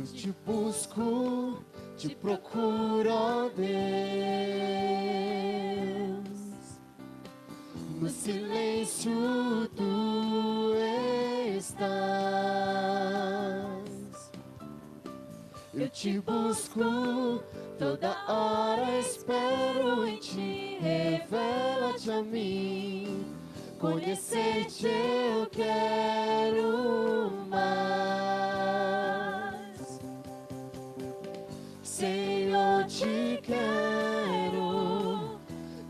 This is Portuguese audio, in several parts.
Eu te busco, te procuro, ó Deus. No silêncio tu estás. Eu te busco, toda hora espero em ti. Revela-te a mim, conhecer-te eu quero mais. Senhor, te quero,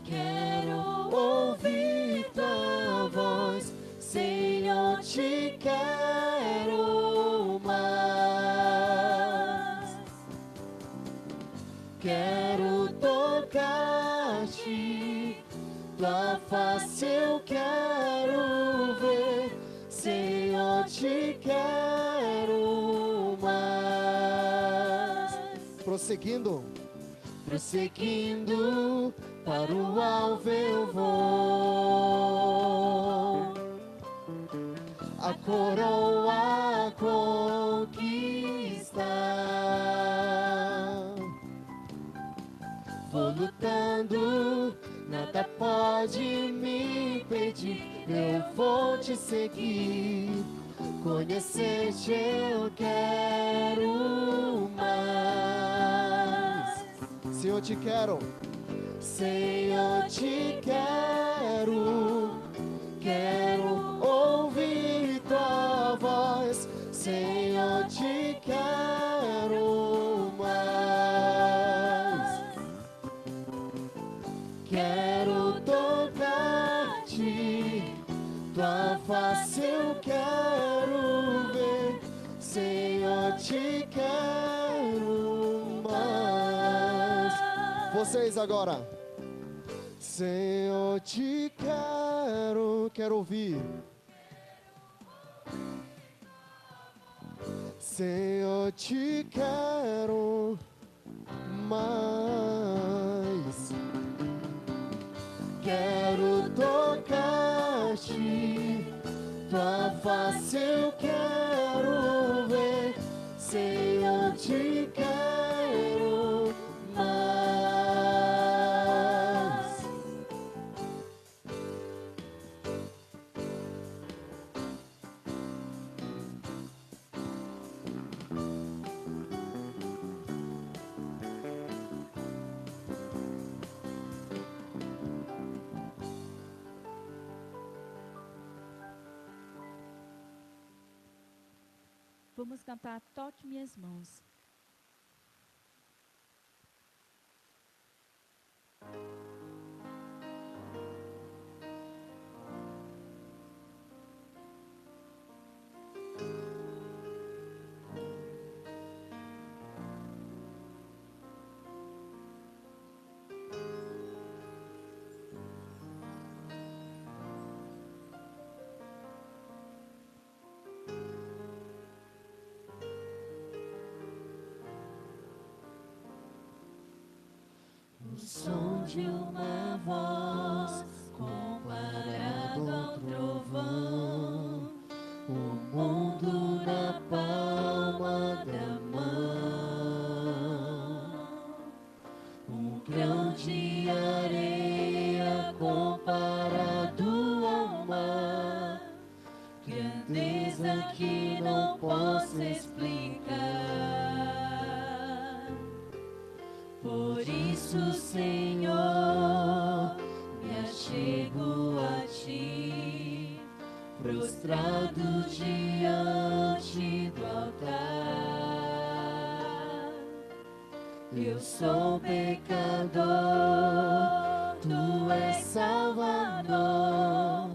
quero ouvir tua voz. Senhor, te quero mais. Quero tocar-te, tua face eu quero ver. Senhor, te quero mais. Prosseguindo para o alvo eu vou. A coroa conquistar. Vou lutando, nada pode me impedir. Eu vou te seguir, conhecer-te eu quero mais. Senhor, te quero. Senhor, te quero, quero ouvir tua voz. Senhor, te quero mais. Quero tocar-te, tua face eu quero ver. Senhor, te quero mais. Vocês agora. Senhor, te quero, quero ouvir. Senhor, te quero mais. Quero tocar-te, tua face eu quero ver. Senhor, te quero mais. Vamos cantar Toque Minhas Mãos. O som de uma voz comparado ao trovão, o mundo na palma da mão, um grão de areia comparado ao mar, grandeza que não posso explicar. Por isso, Senhor, me achego a Ti, prostrado diante do altar. Eu sou pecador, Tu és Salvador,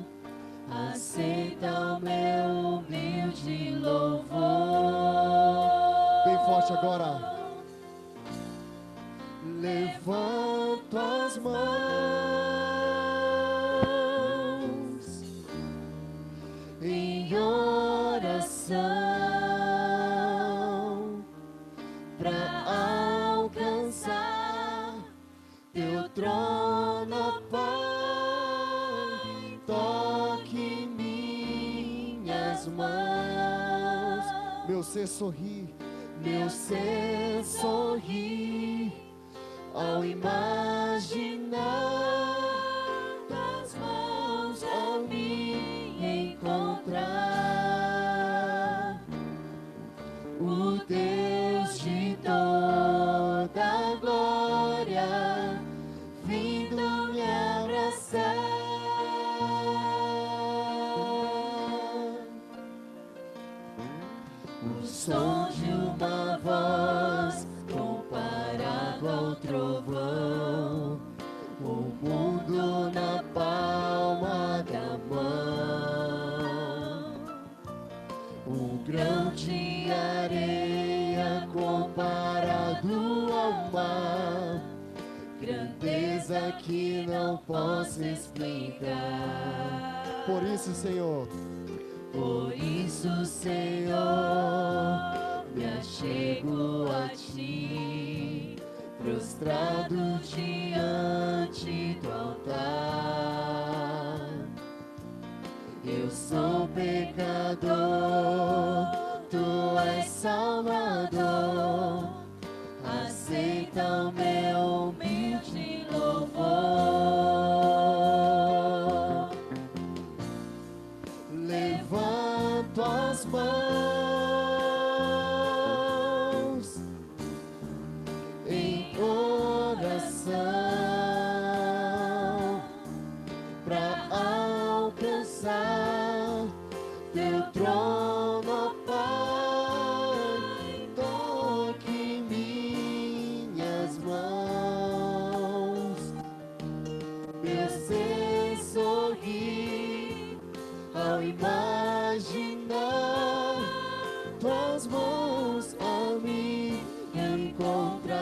aceita o meu humilde louvor. Bem forte agora. Levanto as mãos em oração para alcançar Teu trono, Pai. Toque minhas mãos, meu ser sorri, Meu ser sorri ao imaginar tuas mãos ao me encontrar. O Deus de toda glória vindo me abraçar. O som de uma voz comparado ao trovão, o mundo na palma da mão, um grão de areia comparado ao mar, grandeza que não posso explicar. Por isso, Senhor, por isso, Senhor, me achego a Ti, prostrado diante do altar. Eu sou pecador, Tu és Salvador, aceita o meu humilde louvor. Levanto as mãos em oração para alcançar Teu trono, ó Pai. Toque minhas mãos, meu ser sorri ao imaginar Tuas mãos a me encontrar.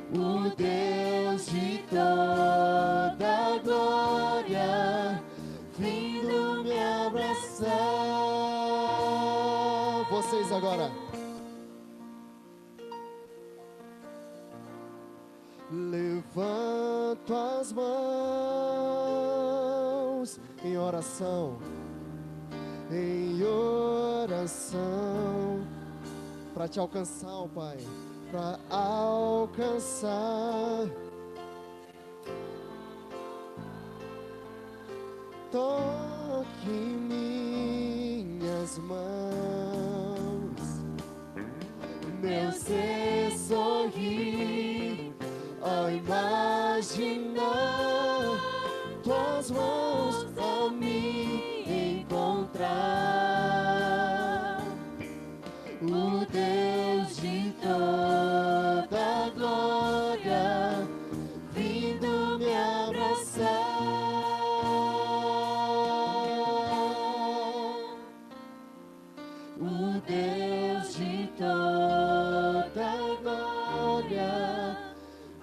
O Deus de toda glória vindo me abraçar. vocês agora. Levanto as mãos em oração, para Te alcançar, ó Pai, para alcançar. Toque minhas mãos, Meu ser sorri ao imaginar Tuas mãos a me encontrar. O Deus de toda glória vindo me abraçar. O Deus de toda glória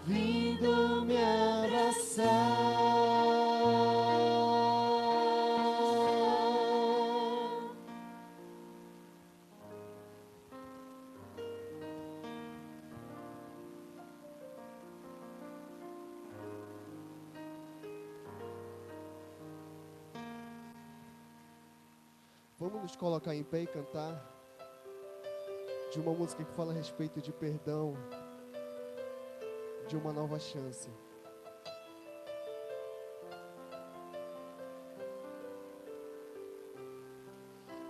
vindo me abraçar. Vamos nos colocar em pé e cantar de uma música que fala a respeito de perdão, de uma nova chance.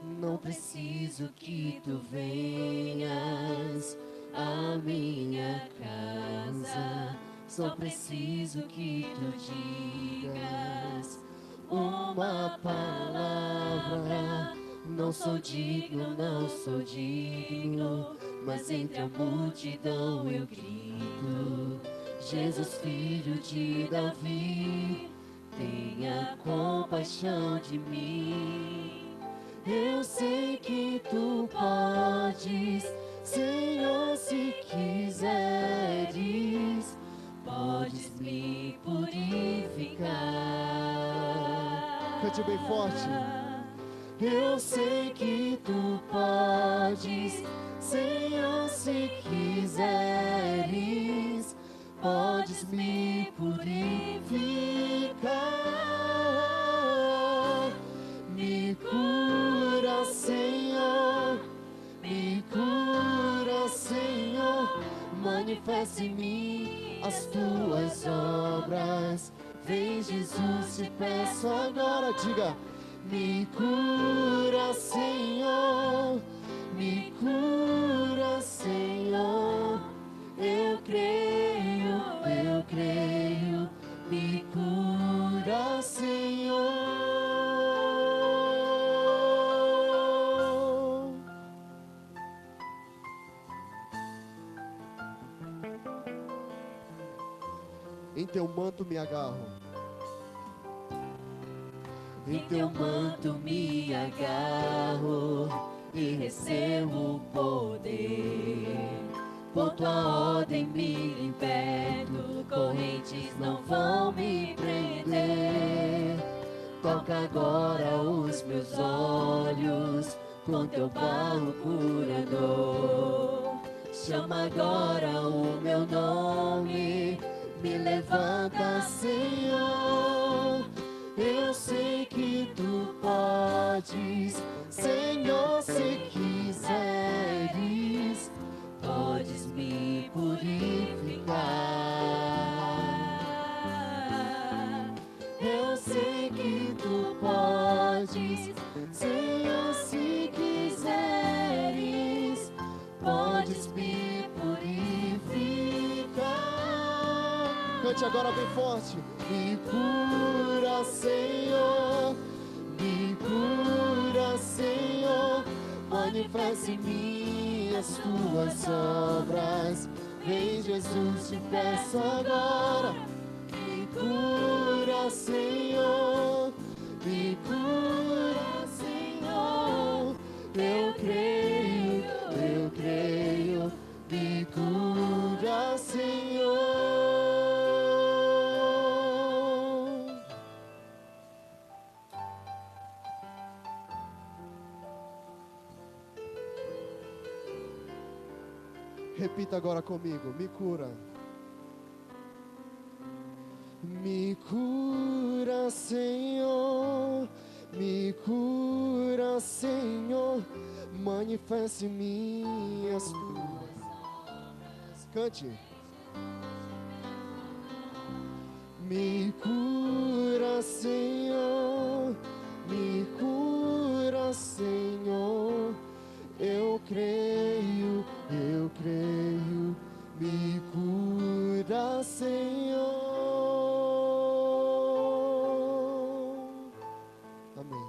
Não preciso que Tu venhas à minha casa, só preciso que Tu digas uma palavra. Não sou digno, não sou digno, mas entre a multidão eu grito: Jesus, filho de Davi, tenha compaixão de mim. Eu sei que Tu podes, Senhor, se quiseres, podes me purificar. Cante bem forte. Eu sei que Tu podes, Senhor, se quiseres, podes me purificar. Me cura, Senhor, manifesta em mim as tuas obras. Vem, Jesus, te peço agora, diga: me cura, Senhor, me cura, Senhor. Eu creio, me cura, Senhor. Em teu manto me agarro. Em teu manto me agarro e recebo o poder. Por tua ordem me liberto, correntes não vão me prender. Toca agora os meus olhos com teu barro curador. Chama agora o meu nome, me levanta, Senhor. Eu sei que tu podes, Senhor, se quiseres, podes me purificar. Eu sei que tu podes, Senhor, se quiseres, podes me purificar. Cante agora bem forte. Me cura, Senhor, me cura, Senhor. Manifesta em mim as tuas obras. Vem, Jesus, te peço agora. Me cura, Senhor, me cura, Senhor. Eu creio, me cura, Senhor. Repita agora comigo: me cura. Me cura, Senhor, me cura, Senhor. Manifeste em mim as tuas obras. Cante. Me cura, Senhor, me cura, Senhor. Eu creio, me cura, Senhor. Amém.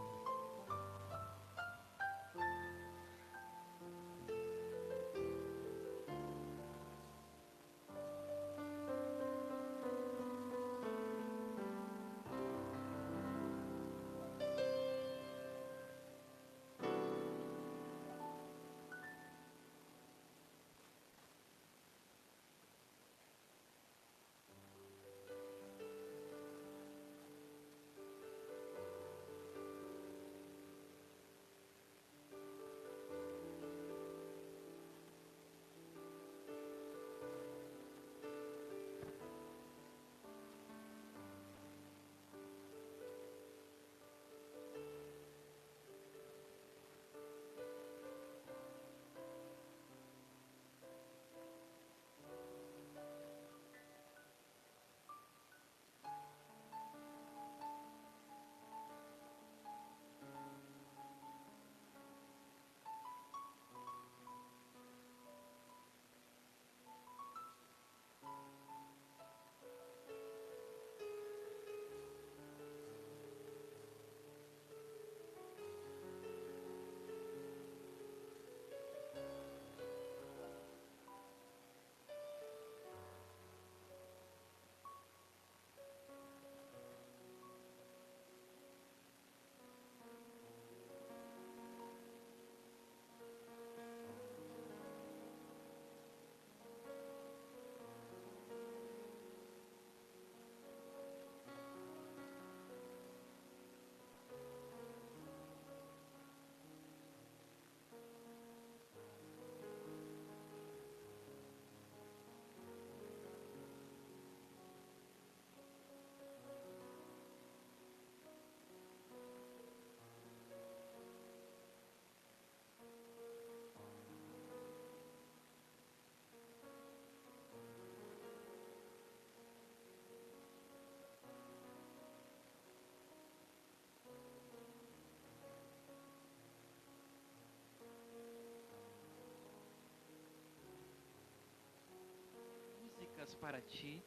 para Ti.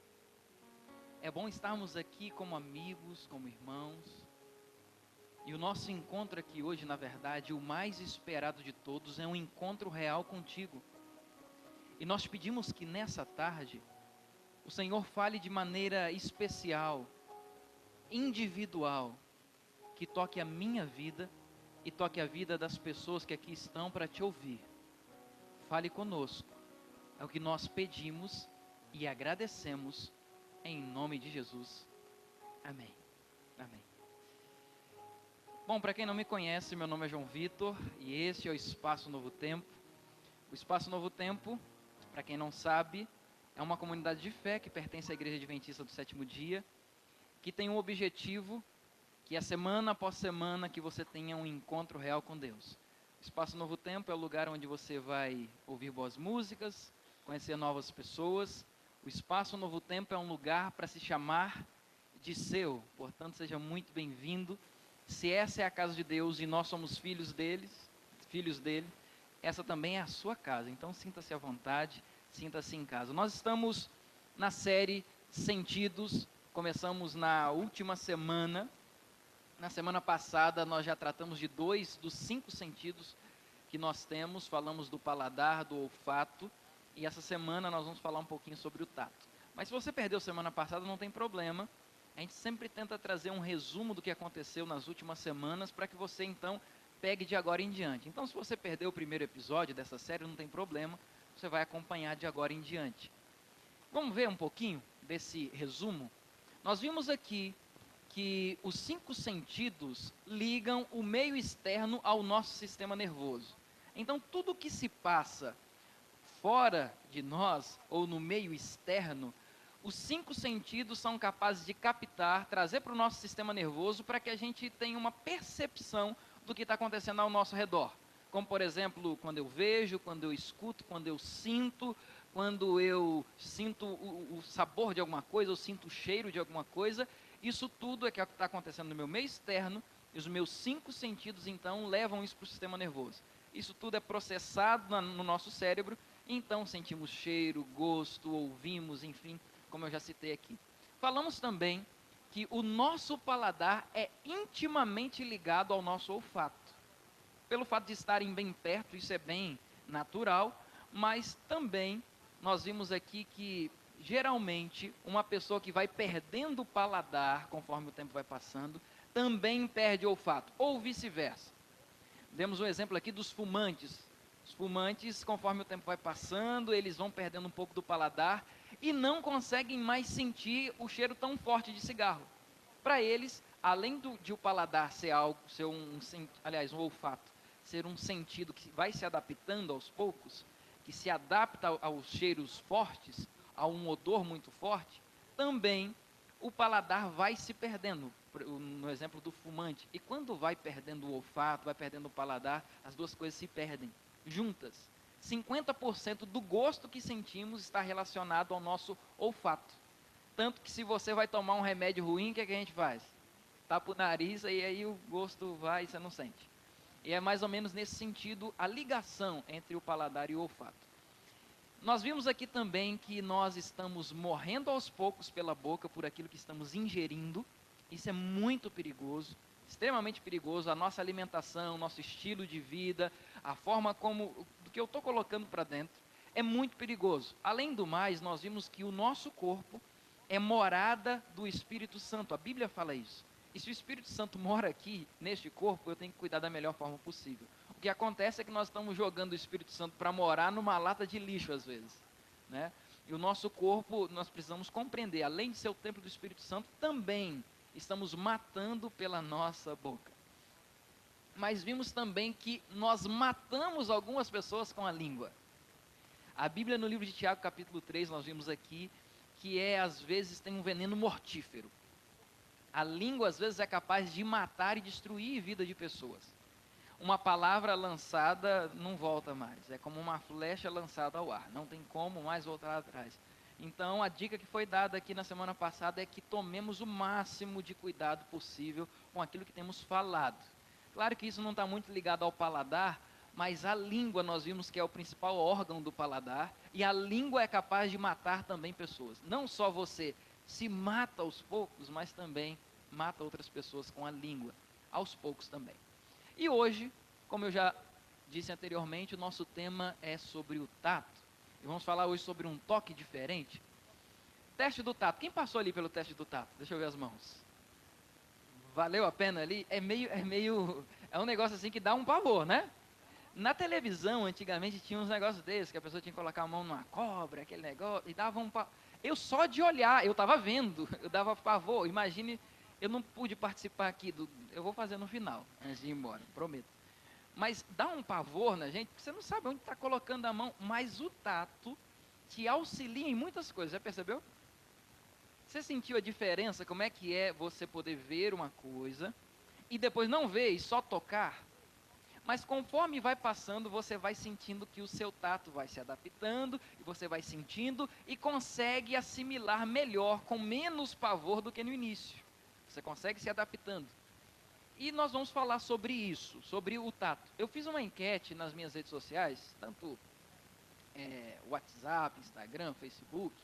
É bom estarmos aqui como amigos, como irmãos. E o nosso encontro aqui hoje, na verdade, o mais esperado de todos, é um encontro real contigo. E nós pedimos que nessa tarde, o Senhor fale de maneira especial, individual, que toque a minha vida e toque a vida das pessoas que aqui estão para Te ouvir. Fale conosco, é o que nós pedimos e agradecemos, em nome de Jesus. Amém. Amém. Bom, para quem não me conhece, meu nome é João Vitor e este é o Espaço Novo Tempo. O Espaço Novo Tempo, para quem não sabe, é uma comunidade de fé que pertence à Igreja Adventista do Sétimo Dia, que tem um objetivo, que é semana após semana que você tenha um encontro real com Deus. O Espaço Novo Tempo é o lugar onde você vai ouvir boas músicas, conhecer novas pessoas. O Espaço Novo Tempo é um lugar para se chamar de seu, portanto seja muito bem-vindo. Se essa é a casa de Deus e nós somos filhos dele, essa também é a sua casa, então sinta-se à vontade, sinta-se em casa. Nós estamos na série Sentidos, começamos na última semana. Na semana passada nós já tratamos de 2 dos 5 sentidos que nós temos, falamos do paladar, do olfato, e essa semana nós vamos falar um pouquinho sobre o tato. Mas se você perdeu semana passada, não tem problema, a gente sempre tenta trazer um resumo do que aconteceu nas últimas semanas, para que você então pegue de agora em diante. Então se você perdeu o primeiro episódio dessa série, não tem problema, você vai acompanhar de agora em diante. Vamos ver um pouquinho desse resumo? Nós vimos aqui que os 5 sentidos ligam o meio externo ao nosso sistema nervoso. Então, tudo que se passa fora de nós, ou no meio externo, os 5 sentidos são capazes de captar, trazer para o nosso sistema nervoso, para que a gente tenha uma percepção do que está acontecendo ao nosso redor. Como, por exemplo, quando eu vejo, quando eu escuto, quando eu sinto o sabor de alguma coisa, eu sinto o cheiro de alguma coisa. Isso tudo é que está acontecendo no meu meio externo, e os meus 5 sentidos, então, levam isso para o sistema nervoso. Isso tudo é processado no nosso cérebro, e então sentimos cheiro, gosto, ouvimos, enfim, como eu já citei aqui. Falamos também que o nosso paladar é intimamente ligado ao nosso olfato. Pelo fato de estarem bem perto, isso é bem natural, mas também nós vimos aqui que geralmente uma pessoa que vai perdendo o paladar conforme o tempo vai passando, também perde o olfato, ou vice-versa. Demos um exemplo aqui dos fumantes. Os fumantes, conforme o tempo vai passando, eles vão perdendo um pouco do paladar e não conseguem mais sentir o cheiro tão forte de cigarro. Para eles, além de o paladar ser algo, um olfato, ser um sentido que vai se adaptando aos poucos, que se adapta aos cheiros fortes, a um odor muito forte, também o paladar vai se perdendo, no exemplo do fumante. E quando vai perdendo o olfato, vai perdendo o paladar, as duas coisas se perdem juntas. 50% do gosto que sentimos está relacionado ao nosso olfato. Tanto que se você vai tomar um remédio ruim, o que a gente faz? Tapa o nariz e aí o gosto vai e você não sente. E é mais ou menos nesse sentido a ligação entre o paladar e o olfato. Nós vimos aqui também que nós estamos morrendo aos poucos pela boca por aquilo que estamos ingerindo. Isso é muito perigoso, extremamente perigoso. A nossa alimentação, o nosso estilo de vida, a forma do que eu estou colocando para dentro, é muito perigoso. Além do mais, nós vimos que o nosso corpo é morada do Espírito Santo. A Bíblia fala isso. E se o Espírito Santo mora aqui, neste corpo, eu tenho que cuidar da melhor forma possível. O que acontece é que nós estamos jogando o Espírito Santo para morar numa lata de lixo, às vezes, né? E o nosso corpo, nós precisamos compreender, além de ser o templo do Espírito Santo, também estamos matando pela nossa boca. Mas vimos também que nós matamos algumas pessoas com a língua. A Bíblia, no livro de Tiago, capítulo 3, nós vimos aqui, que às vezes tem um veneno mortífero. A língua, às vezes, é capaz de matar e destruir a vida de pessoas. Uma palavra lançada não volta mais. É como uma flecha lançada ao ar. Não tem como mais voltar atrás. Então, a dica que foi dada aqui na semana passada é que tomemos o máximo de cuidado possível com aquilo que temos falado. Claro que isso não está muito ligado ao paladar, Mas a língua, nós vimos que é o principal órgão do paladar, e a língua é capaz de matar também pessoas. Não só você se mata aos poucos, mas também mata outras pessoas com a língua, aos poucos também. E hoje, como eu já disse anteriormente, o nosso tema é sobre o tato. E vamos falar hoje sobre um toque diferente. Teste do tato. Quem passou ali pelo teste do tato? Deixa eu ver as mãos. Valeu a pena ali? É um negócio assim que dá um pavor, né? Na televisão, antigamente, tinha uns negócios desses, que a pessoa tinha que colocar a mão numa cobra, aquele negócio, e dava um pavor. Eu só de olhar, eu estava vendo, eu dava pavor. Imagine, eu não pude participar aqui, eu vou fazer no final, antes de ir embora, prometo. Mas dá um pavor na gente, porque você não sabe onde está colocando a mão, mas o tato te auxilia em muitas coisas, já percebeu? Você sentiu a diferença, como é que é você poder ver uma coisa, e depois não ver e só tocar? Mas conforme vai passando, você vai sentindo que o seu tato vai se adaptando, e você vai sentindo e consegue assimilar melhor, com menos pavor do que no início. Você consegue se adaptando. E nós vamos falar sobre isso, sobre o tato. Eu fiz uma enquete nas minhas redes sociais, tanto WhatsApp, Instagram, Facebook,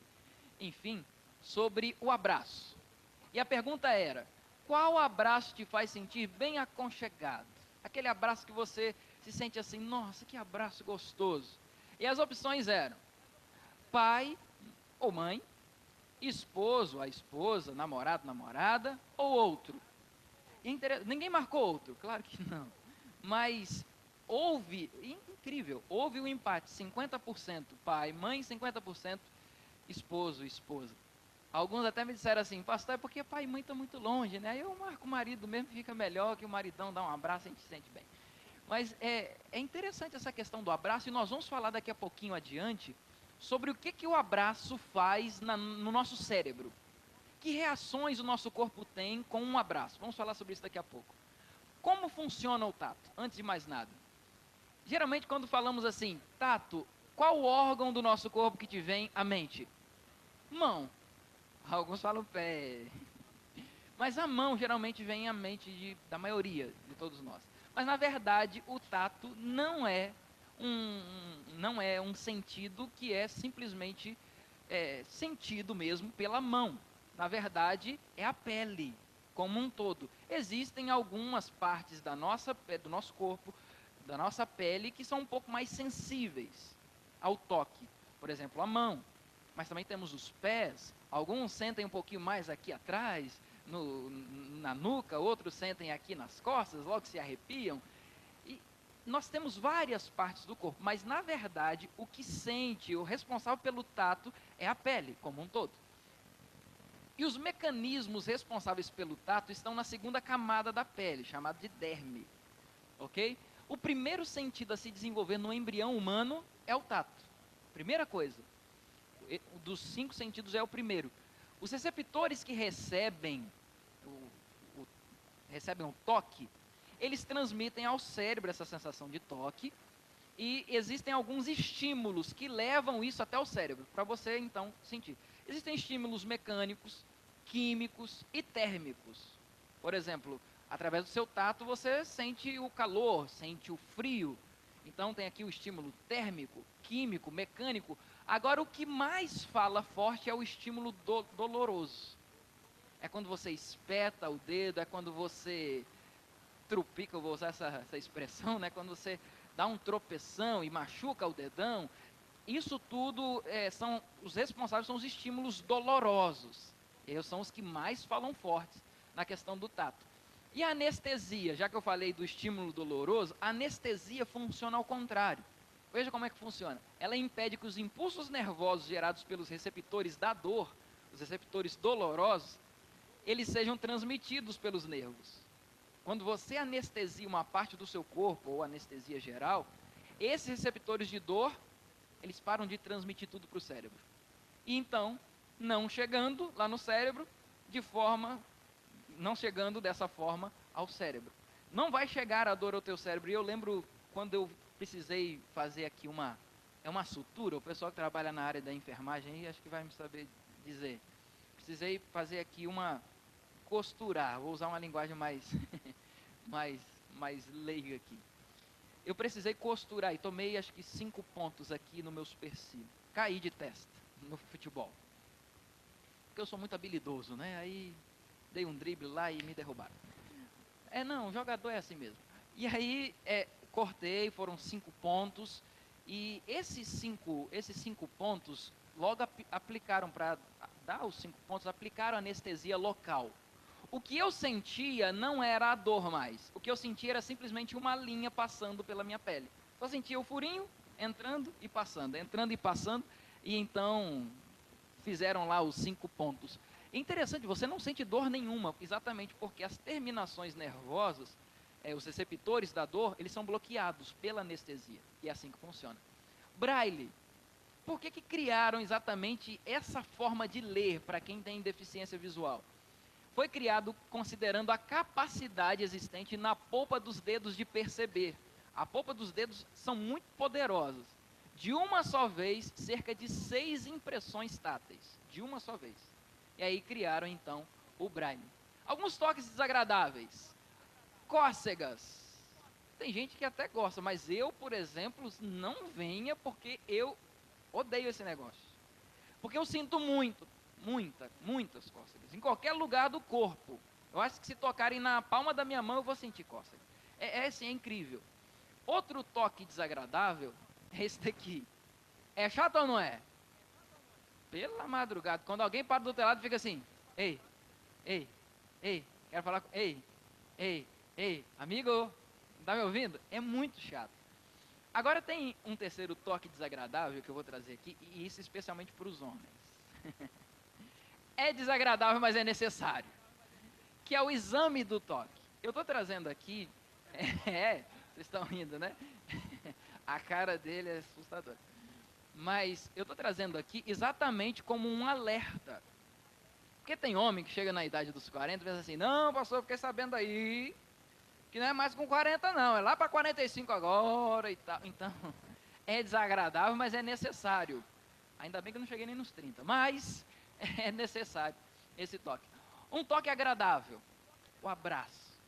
enfim, sobre o abraço. E a pergunta era: qual abraço te faz sentir bem aconchegado? Aquele abraço que você se sente assim, nossa, que abraço gostoso. E as opções eram pai ou mãe, esposo, a esposa, namorado, namorada, ou outro. Ninguém marcou outro, claro que não. Mas houve, incrível, houve um empate, 50% pai, mãe, 50% esposo, esposa. Alguns até me disseram assim, pastor, é porque pai e mãe estão muito longe, né? Aí eu marco o marido mesmo, fica melhor, que o maridão dá um abraço, a gente se sente bem. Mas é interessante essa questão do abraço, e nós vamos falar daqui a pouquinho adiante sobre o que o abraço faz no nosso cérebro. Que reações o nosso corpo tem com um abraço? Vamos falar sobre isso daqui a pouco. Como funciona o tato? Antes de mais nada. Geralmente quando falamos assim, tato, qual órgão do nosso corpo que te vem à mente? Mão. Alguns falam pé. Mas a mão geralmente vem à mente da maioria de todos nós. Mas na verdade o tato não é um sentido que é simplesmente sentido mesmo pela mão. Na verdade é a pele como um todo. Existem algumas partes do nosso corpo, da nossa pele, que são um pouco mais sensíveis ao toque. Por exemplo, a mão. Mas também temos os pés. Alguns sentem um pouquinho mais aqui atrás, na nuca, outros sentem aqui nas costas, logo se arrepiam. E nós temos várias partes do corpo, mas na verdade o que sente, o responsável pelo tato, é a pele como um todo. E os mecanismos responsáveis pelo tato estão na segunda camada da pele, chamada de derme. Ok? O primeiro sentido a se desenvolver no embrião humano é o tato. Primeira coisa. Dos 5 sentidos é o primeiro. Os receptores que recebem o toque, eles transmitem ao cérebro essa sensação de toque, e existem alguns estímulos que levam isso até o cérebro, para você então sentir. Existem estímulos mecânicos, químicos e térmicos. Por exemplo, através do seu tato você sente o calor, sente o frio. Então tem aqui o estímulo térmico, químico, mecânico. Agora o que mais fala forte é o estímulo doloroso. É quando você espeta o dedo, é quando você trupica, eu vou usar essa expressão, né? Quando você dá um tropeção e machuca o dedão. Isso tudo são os responsáveis, são os estímulos dolorosos. Eles são os que mais falam fortes na questão do tato. E a anestesia, já que eu falei do estímulo doloroso, a anestesia funciona ao contrário. Veja como é que funciona. Ela impede que os impulsos nervosos gerados pelos receptores da dor, os receptores dolorosos, eles sejam transmitidos pelos nervos. Quando você anestesia uma parte do seu corpo, ou anestesia geral, esses receptores de dor, eles param de transmitir tudo para o cérebro. E então, não chegando lá no cérebro, não chegando dessa forma ao cérebro. Não vai chegar a dor ao teu cérebro. E eu lembro quando eu precisei fazer aqui uma sutura, o pessoal que trabalha na área da enfermagem, acho que vai me saber dizer. Precisei fazer aqui costurar, vou usar uma linguagem mais leiga aqui. eu precisei costurar e tomei acho que 5 pontos aqui no meu supercílio. Caí de testa no futebol. Porque eu sou muito habilidoso, né? Aí dei um drible lá e me derrubaram. Não, jogador é assim mesmo. E aí, cortei, foram 5 pontos. E esses cinco pontos, logo aplicaram, para dar os 5 pontos, aplicaram anestesia local. O que eu sentia não era a dor mais. O que eu sentia era simplesmente uma linha passando pela minha pele. Só sentia o furinho entrando e passando, entrando e passando. E então fizeram lá os 5 pontos. É interessante, você não sente dor nenhuma, exatamente porque as terminações nervosas, os receptores da dor, eles são bloqueados pela anestesia. E é assim que funciona. Braille. Por que criaram exatamente essa forma de ler para quem tem deficiência visual? Foi criado considerando a capacidade existente na polpa dos dedos de perceber. A polpa dos dedos são muito poderosas. De uma só vez, cerca de 6 impressões táteis. De uma só vez. E aí criaram, então, o Braille. Alguns toques desagradáveis. Cócegas. Tem gente que até gosta, mas eu, por exemplo, não venha porque eu odeio esse negócio. Porque eu sinto muitas cócegas. Em qualquer lugar do corpo. Eu acho que se tocarem na palma da minha mão, eu vou sentir cócega. Assim, é incrível. Outro toque desagradável é esse daqui. É chato ou não é? Pela madrugada, quando alguém para do teu lado, fica assim, ei, quero falar com, ei, amigo, tá me ouvindo? É muito chato. Agora tem um terceiro toque desagradável que eu vou trazer aqui, e isso especialmente para os homens. É desagradável, mas é necessário. Que é o exame do toque. Eu estou trazendo aqui, vocês estão rindo, né? A cara dele é assustadora. Mas eu estou trazendo aqui exatamente como um alerta. Porque tem homem que chega na idade dos 40 e pensa assim, não, pastor, eu fiquei sabendo aí que não é mais com 40 não, é lá para 45 agora e tal. Então, é desagradável, mas é necessário. Ainda bem que eu não cheguei nem nos 30, mas é necessário esse toque. Um toque agradável, o abraço.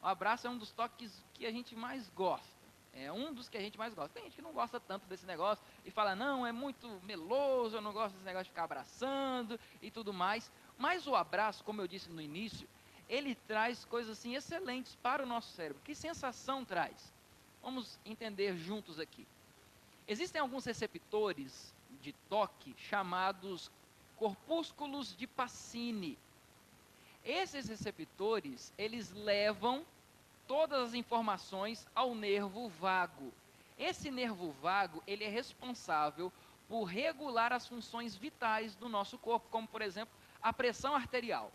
O abraço é um dos toques que a gente mais gosta. É um dos que a gente mais gosta. Tem gente que não gosta tanto desse negócio e fala, não, é muito meloso, eu não gosto desse negócio de ficar abraçando e tudo mais. Mas o abraço, como eu disse no início, ele traz coisas assim excelentes para o nosso cérebro. Que sensação traz? Vamos entender juntos aqui. Existem alguns receptores de toque chamados corpúsculos de Pacini. Esses receptores, eles levam todas as informações ao nervo vago. Esse nervo vago, ele é responsável por regular as funções vitais do nosso corpo, como, por exemplo, a pressão arterial.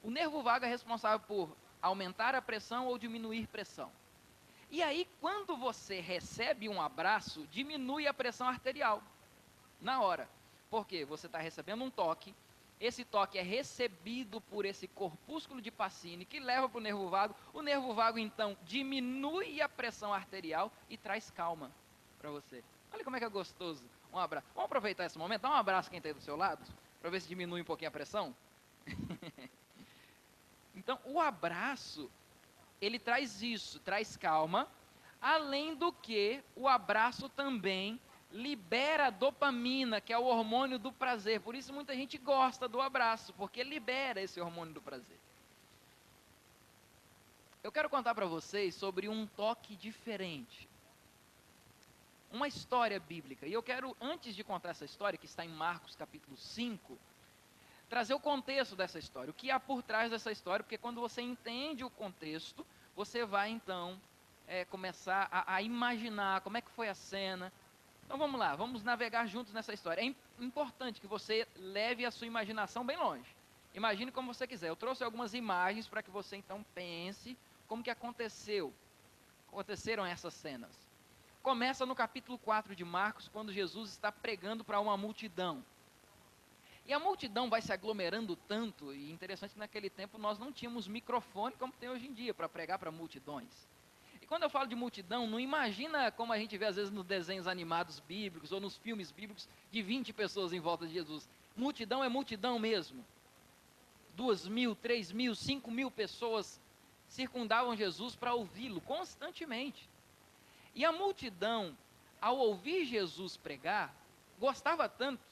O nervo vago é responsável por aumentar a pressão ou diminuir pressão. E aí, quando você recebe um abraço, diminui a pressão arterial na hora. Por quê? Você está recebendo um toque. Esse toque é recebido por esse corpúsculo de Pacini, que leva para o nervo vago. O nervo vago, então, diminui a pressão arterial e traz calma para você. Olha como é que é gostoso. Um abraço. Vamos aproveitar esse momento? Dá um abraço quem está aí do seu lado, para ver se diminui um pouquinho a pressão. Então, o abraço, ele traz isso, traz calma. Além do que, o abraço também libera dopamina, que é o hormônio do prazer. Por isso muita gente gosta do abraço, porque libera esse hormônio do prazer. Eu quero contar para vocês sobre um toque diferente. Uma história bíblica. E eu quero, antes de contar essa história, que está em Marcos capítulo 5, trazer o contexto dessa história. O que há por trás dessa história, porque quando você entende o contexto, você vai então começar a imaginar como é que foi a cena. Então vamos lá, vamos navegar juntos nessa história. É importante que você leve a sua imaginação bem longe. Imagine como você quiser. Eu trouxe algumas imagens para que você então pense como que aconteceram essas cenas. Começa no capítulo 4 de Marcos, quando Jesus está pregando para uma multidão. E a multidão vai se aglomerando tanto, e interessante que naquele tempo nós não tínhamos microfone como tem hoje em dia para pregar para multidões. E quando eu falo de multidão, não imagina como a gente vê às vezes nos desenhos animados bíblicos ou nos filmes bíblicos de 20 pessoas em volta de Jesus. Multidão é multidão mesmo. 2.000, 3.000, 5.000 pessoas circundavam Jesus para ouvi-lo constantemente. E a multidão, ao ouvir Jesus pregar, gostava tanto,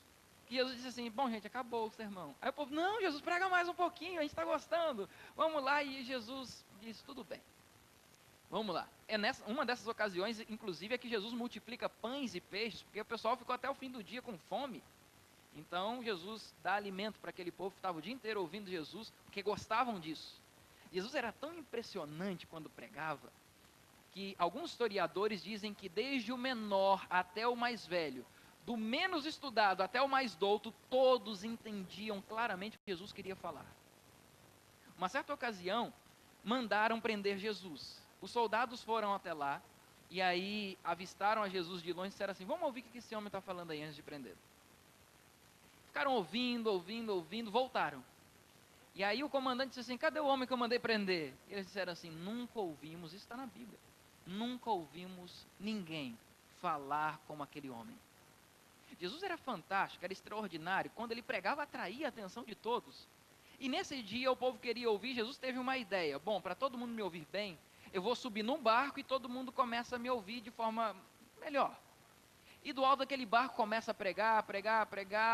que Jesus disse assim, bom gente, acabou o sermão. Aí o povo, não, Jesus, prega mais um pouquinho, a gente está gostando. Vamos lá, e Jesus disse, tudo bem. Vamos lá. Uma dessas ocasiões, inclusive, é que Jesus multiplica pães e peixes, porque o pessoal ficou até o fim do dia com fome. Então, Jesus dá alimento para aquele povo que estava o dia inteiro ouvindo Jesus, porque gostavam disso. Jesus era tão impressionante quando pregava, que alguns historiadores dizem que desde o menor até o mais velho, do menos estudado até o mais douto, todos entendiam claramente o que Jesus queria falar. Uma certa ocasião, mandaram prender Jesus. Os soldados foram até lá, e aí avistaram a Jesus de longe e disseram assim, vamos ouvir o que esse homem está falando aí antes de prender. Ficaram ouvindo, voltaram. E aí o comandante disse assim, cadê o homem que eu mandei prender? E eles disseram assim, nunca ouvimos, isso está na Bíblia, nunca ouvimos ninguém falar como aquele homem. Jesus era fantástico, era extraordinário, quando ele pregava atraía a atenção de todos. E nesse dia o povo queria ouvir, Jesus teve uma ideia, bom, para todo mundo me ouvir bem, eu vou subir num barco e todo mundo começa a me ouvir de forma melhor. E do alto daquele barco começa a pregar,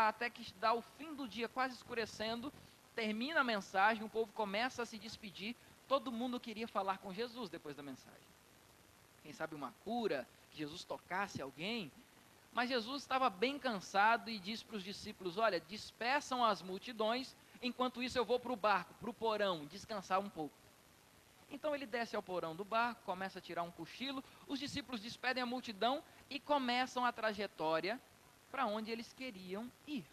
até que dá o fim do dia quase escurecendo, termina a mensagem, o povo começa a se despedir, todo mundo queria falar com Jesus depois da mensagem. Quem sabe uma cura, que Jesus tocasse alguém, mas Jesus estava bem cansado e disse para os discípulos, olha, despeçam as multidões, enquanto isso eu vou para o barco, para o porão, descansar um pouco. Então ele desce ao porão do barco, começa a tirar um cochilo, os discípulos despedem a multidão e começam a trajetória para onde eles queriam ir,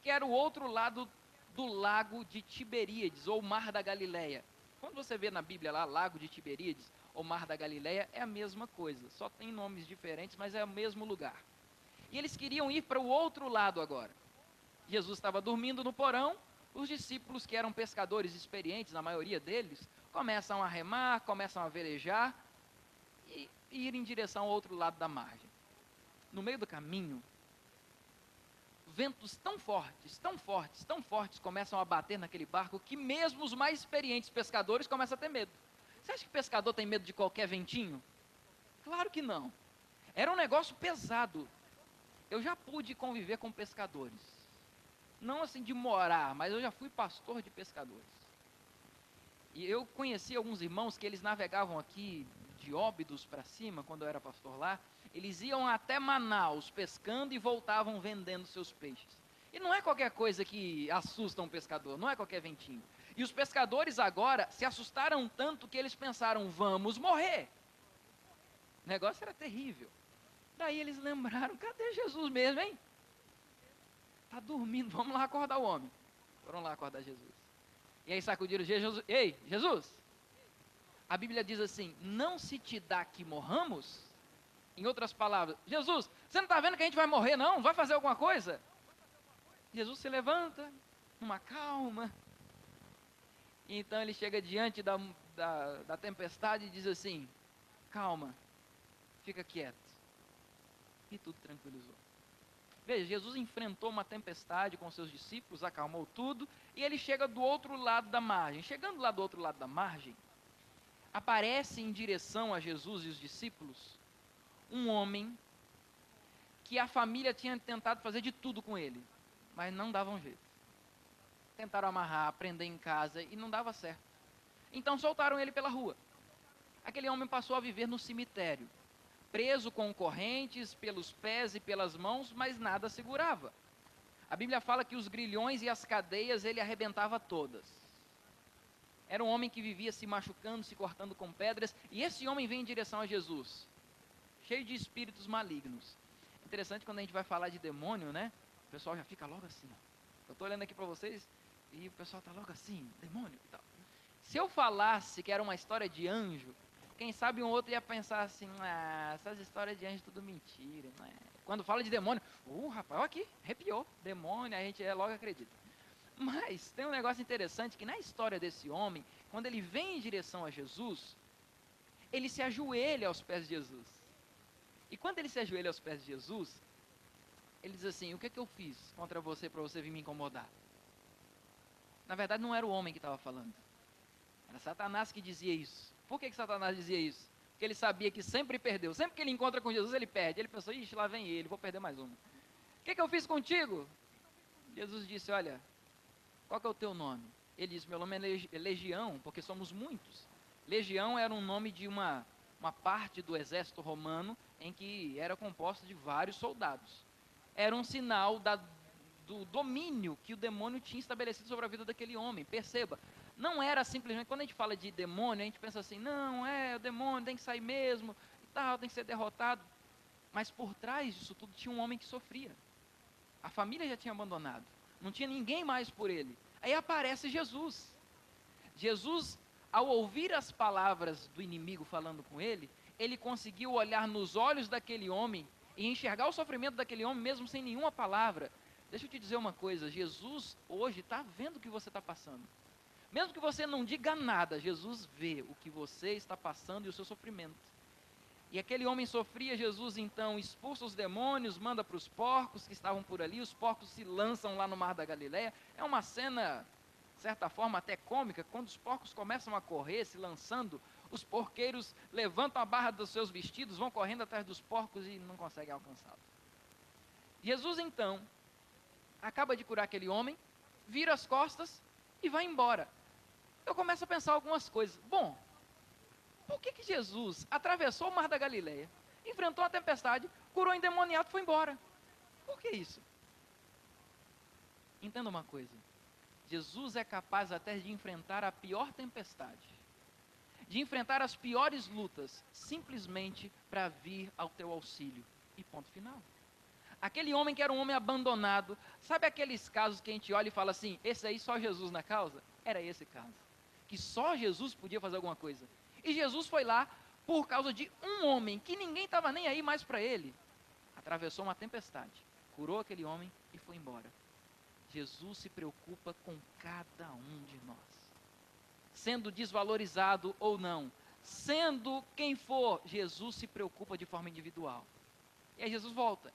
que era o outro lado do lago de Tiberíades, ou Mar da Galileia. Quando você vê na Bíblia lá, Lago de Tiberíades, ou Mar da Galileia, é a mesma coisa, só tem nomes diferentes, mas é o mesmo lugar. E eles queriam ir para o outro lado agora. Jesus estava dormindo no porão, os discípulos, que eram pescadores experientes, na maioria deles, começam a remar, começam a velejar e ir em direção ao outro lado da margem. No meio do caminho, ventos tão fortes começam a bater naquele barco que mesmo os mais experientes pescadores começam a ter medo. Você acha que pescador tem medo de qualquer ventinho? Claro que não. Era um negócio pesado. Eu já pude conviver com pescadores. Não assim de morar, mas eu já fui pastor de pescadores. E eu conheci alguns irmãos que eles navegavam aqui de Óbidos para cima, quando eu era pastor lá. Eles iam até Manaus pescando e voltavam vendendo seus peixes. E não é qualquer coisa que assusta um pescador, não é qualquer ventinho. E os pescadores agora se assustaram tanto que eles pensaram, vamos morrer. O negócio era terrível. Daí eles lembraram, cadê Jesus mesmo, hein? Está dormindo, vamos lá acordar o homem. Foram lá acordar Jesus. E aí sacudiram Jesus, ei, Jesus, a Bíblia diz assim, não se te dá que morramos? Em outras palavras, Jesus, você não está vendo que a gente vai morrer não? Vai fazer alguma coisa? Jesus se levanta, numa calma. E então ele chega diante da tempestade e diz assim, calma, fica quieto. E tudo tranquilizou. Veja, Jesus enfrentou uma tempestade com seus discípulos, acalmou tudo, e ele chega do outro lado da margem. Chegando lá do outro lado da margem, aparece em direção a Jesus e os discípulos, um homem que a família tinha tentado fazer de tudo com ele, mas não dava um jeito. Tentaram amarrar, prender em casa, e não dava certo. Então soltaram ele pela rua. Aquele homem passou a viver no cemitério, preso com correntes pelos pés e pelas mãos, mas nada segurava. A Bíblia fala que os grilhões e as cadeias ele arrebentava todas. Era um homem que vivia se machucando, se cortando com pedras, e esse homem vem em direção a Jesus, cheio de espíritos malignos. Interessante quando a gente vai falar de demônio, né? O pessoal já fica logo assim, ó. Eu estou olhando aqui para vocês, e o pessoal está logo assim, demônio e tal. Se eu falasse que era uma história de anjo, quem sabe um outro ia pensar assim, essas histórias de anjo tudo mentira. Quando fala de demônio, rapaz, olha aqui, arrepiou, demônio, a gente logo acredita. Mas tem um negócio interessante, que na história desse homem, quando ele vem em direção a Jesus, ele se ajoelha aos pés de Jesus. E quando ele se ajoelha aos pés de Jesus, ele diz assim, o que é que eu fiz contra você para você vir me incomodar? Na verdade não era o homem que estava falando, era Satanás que dizia isso. Por que Satanás dizia isso? porque ele sabia que sempre perdeu. Sempre que ele encontra com Jesus, ele perde. Ele pensou, ixi, lá vem ele, vou perder mais uma. O que eu fiz contigo? Jesus disse, olha, qual que é o teu nome? Ele disse, meu nome é Legião, porque somos muitos. Legião era um nome de uma parte do exército romano em que era composto de vários soldados. Era um sinal do domínio que o demônio tinha estabelecido sobre a vida daquele homem. Perceba, não era simplesmente, quando a gente fala de demônio, a gente pensa assim, não, o demônio tem que sair mesmo, e tal, tem que ser derrotado. Mas por trás disso tudo tinha um homem que sofria. A família já tinha abandonado, não tinha ninguém mais por ele. Aí aparece Jesus. Jesus, ao ouvir as palavras do inimigo falando com ele, ele conseguiu olhar nos olhos daquele homem e enxergar o sofrimento daquele homem mesmo sem nenhuma palavra. Deixa eu te dizer uma coisa, Jesus hoje está vendo o que você está passando. Mesmo que você não diga nada, Jesus vê o que você está passando e o seu sofrimento. E aquele homem sofria, Jesus então expulsa os demônios, manda para os porcos que estavam por ali, os porcos se lançam lá no mar da Galileia. É uma cena, de certa forma, até cômica, quando os porcos começam a correr, se lançando, os porqueiros levantam a barra dos seus vestidos, vão correndo atrás dos porcos e não conseguem alcançá-los. Jesus então acaba de curar aquele homem, vira as costas e vai embora. Eu começo a pensar algumas coisas. Bom, por que Jesus atravessou o mar da Galileia, enfrentou a tempestade, curou o endemoniado e foi embora? Por que isso? Entenda uma coisa. Jesus é capaz até de enfrentar a pior tempestade, de enfrentar as piores lutas, simplesmente para vir ao teu auxílio. E ponto final. Aquele homem que era um homem abandonado, sabe aqueles casos que a gente olha e fala assim, esse aí só Jesus na causa? Era esse caso. Que só Jesus podia fazer alguma coisa. E Jesus foi lá por causa de um homem que ninguém estava nem aí mais para ele. Atravessou uma tempestade, curou aquele homem e foi embora. Jesus se preocupa com cada um de nós. Sendo desvalorizado ou não, sendo quem for, Jesus se preocupa de forma individual. E aí Jesus volta.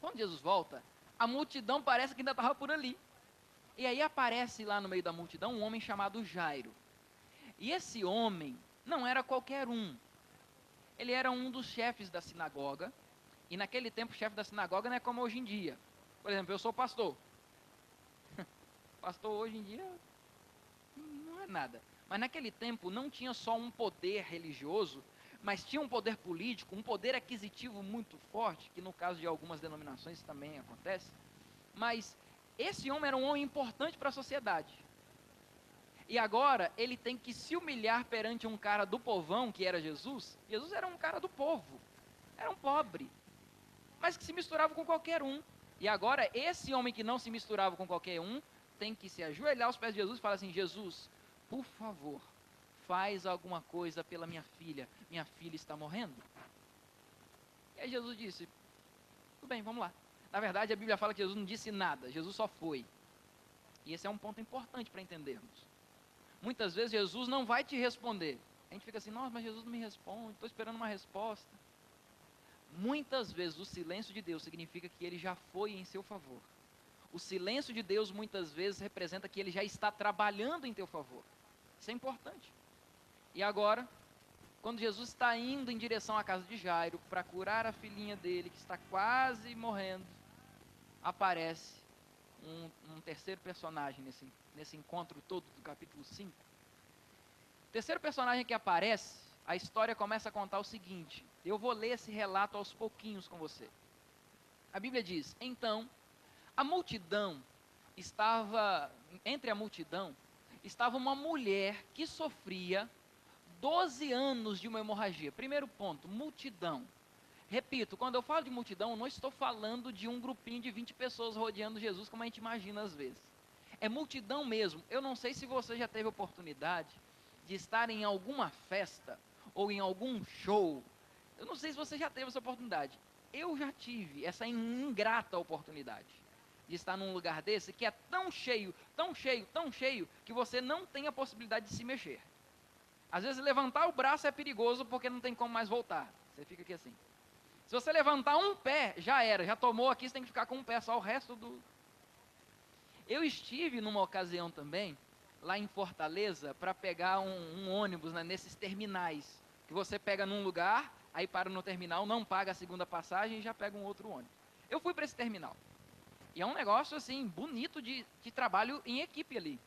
Quando Jesus volta, a multidão parece que ainda estava por ali. E aí aparece lá no meio da multidão um homem chamado Jairo. E esse homem não era qualquer um. Ele era um dos chefes da sinagoga. E naquele tempo, o chefe da sinagoga não é como hoje em dia. Por exemplo, eu sou pastor. Pastor hoje em dia não é nada. Mas naquele tempo não tinha só um poder religioso, mas tinha um poder político, um poder aquisitivo muito forte, que no caso de algumas denominações também acontece. Mas esse homem era um homem importante para a sociedade. E agora ele tem que se humilhar perante um cara do povão, que era Jesus. Jesus era um cara do povo, era um pobre, mas que se misturava com qualquer um. E agora esse homem que não se misturava com qualquer um, tem que se ajoelhar aos pés de Jesus e falar assim, Jesus, por favor, faz alguma coisa pela minha filha está morrendo. E aí Jesus disse, tudo bem, vamos lá. Na verdade a Bíblia fala que Jesus não disse nada, Jesus só foi. E esse é um ponto importante para entendermos. Muitas vezes Jesus não vai te responder. A gente fica assim, nossa, mas Jesus não me responde, estou esperando uma resposta. Muitas vezes o silêncio de Deus significa que ele já foi em seu favor. O silêncio de Deus muitas vezes representa que ele já está trabalhando em teu favor. Isso é importante. E agora, quando Jesus está indo em direção à casa de Jairo para curar a filhinha dele, que está quase morrendo, aparece um terceiro personagem nesse encontro todo do capítulo 5. O terceiro personagem que aparece, a história começa a contar o seguinte. Eu vou ler esse relato aos pouquinhos com você. A Bíblia diz, então, entre a multidão, estava uma mulher que sofria 12 anos de uma hemorragia. Primeiro ponto, multidão. Repito, quando eu falo de multidão, eu não estou falando de um grupinho de 20 pessoas rodeando Jesus, como a gente imagina às vezes. É multidão mesmo. Eu não sei se você já teve oportunidade de estar em alguma festa ou em algum show. Eu não sei se você já teve essa oportunidade. Eu já tive essa ingrata oportunidade de estar num lugar desse que é tão cheio, tão cheio, tão cheio, que você não tem a possibilidade de se mexer. Às vezes levantar o braço é perigoso porque não tem como mais voltar. Você fica aqui assim. Se você levantar um pé, já era, já tomou aqui, você tem que ficar com um pé só o resto do... Eu estive numa ocasião também, lá em Fortaleza, para pegar um ônibus, né, nesses terminais, Que você pega num lugar, aí para no terminal, não paga a segunda passagem e já pega um outro ônibus. Eu fui para esse terminal. E é um negócio, assim, bonito de trabalho em equipe ali.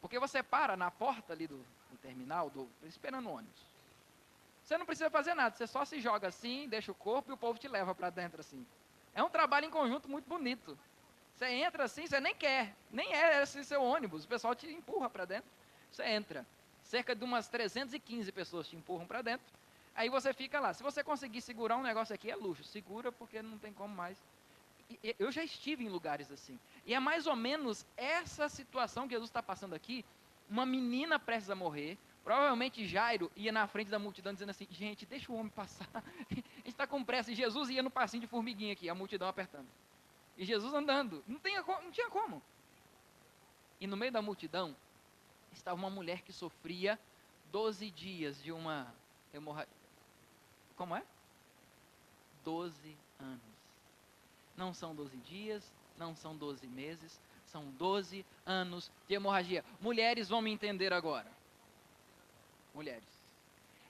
Porque você para na porta ali do terminal, esperando o ônibus. Você não precisa fazer nada, você só se joga assim, deixa o corpo e o povo te leva para dentro assim. É um trabalho em conjunto muito bonito. Você entra assim, você nem quer, nem é esse seu ônibus, o pessoal te empurra para dentro, você entra. Cerca de umas 315 pessoas te empurram para dentro, aí você fica lá. Se você conseguir segurar um negócio aqui, é luxo, segura porque não tem como mais. Eu já estive em lugares assim, e é mais ou menos essa situação que Jesus está passando aqui. Uma menina prestes a morrer, provavelmente Jairo ia na frente da multidão dizendo assim, gente, deixa o homem passar, a gente está com pressa, e Jesus ia no passinho de formiguinha aqui, a multidão apertando. E Jesus andando, não tinha como. E no meio da multidão, estava uma mulher que sofria 12 dias de uma hemorragia. Como é? 12 anos. Não são 12 dias, não são 12 meses, são 12 anos de hemorragia. Mulheres vão me entender agora. Mulheres.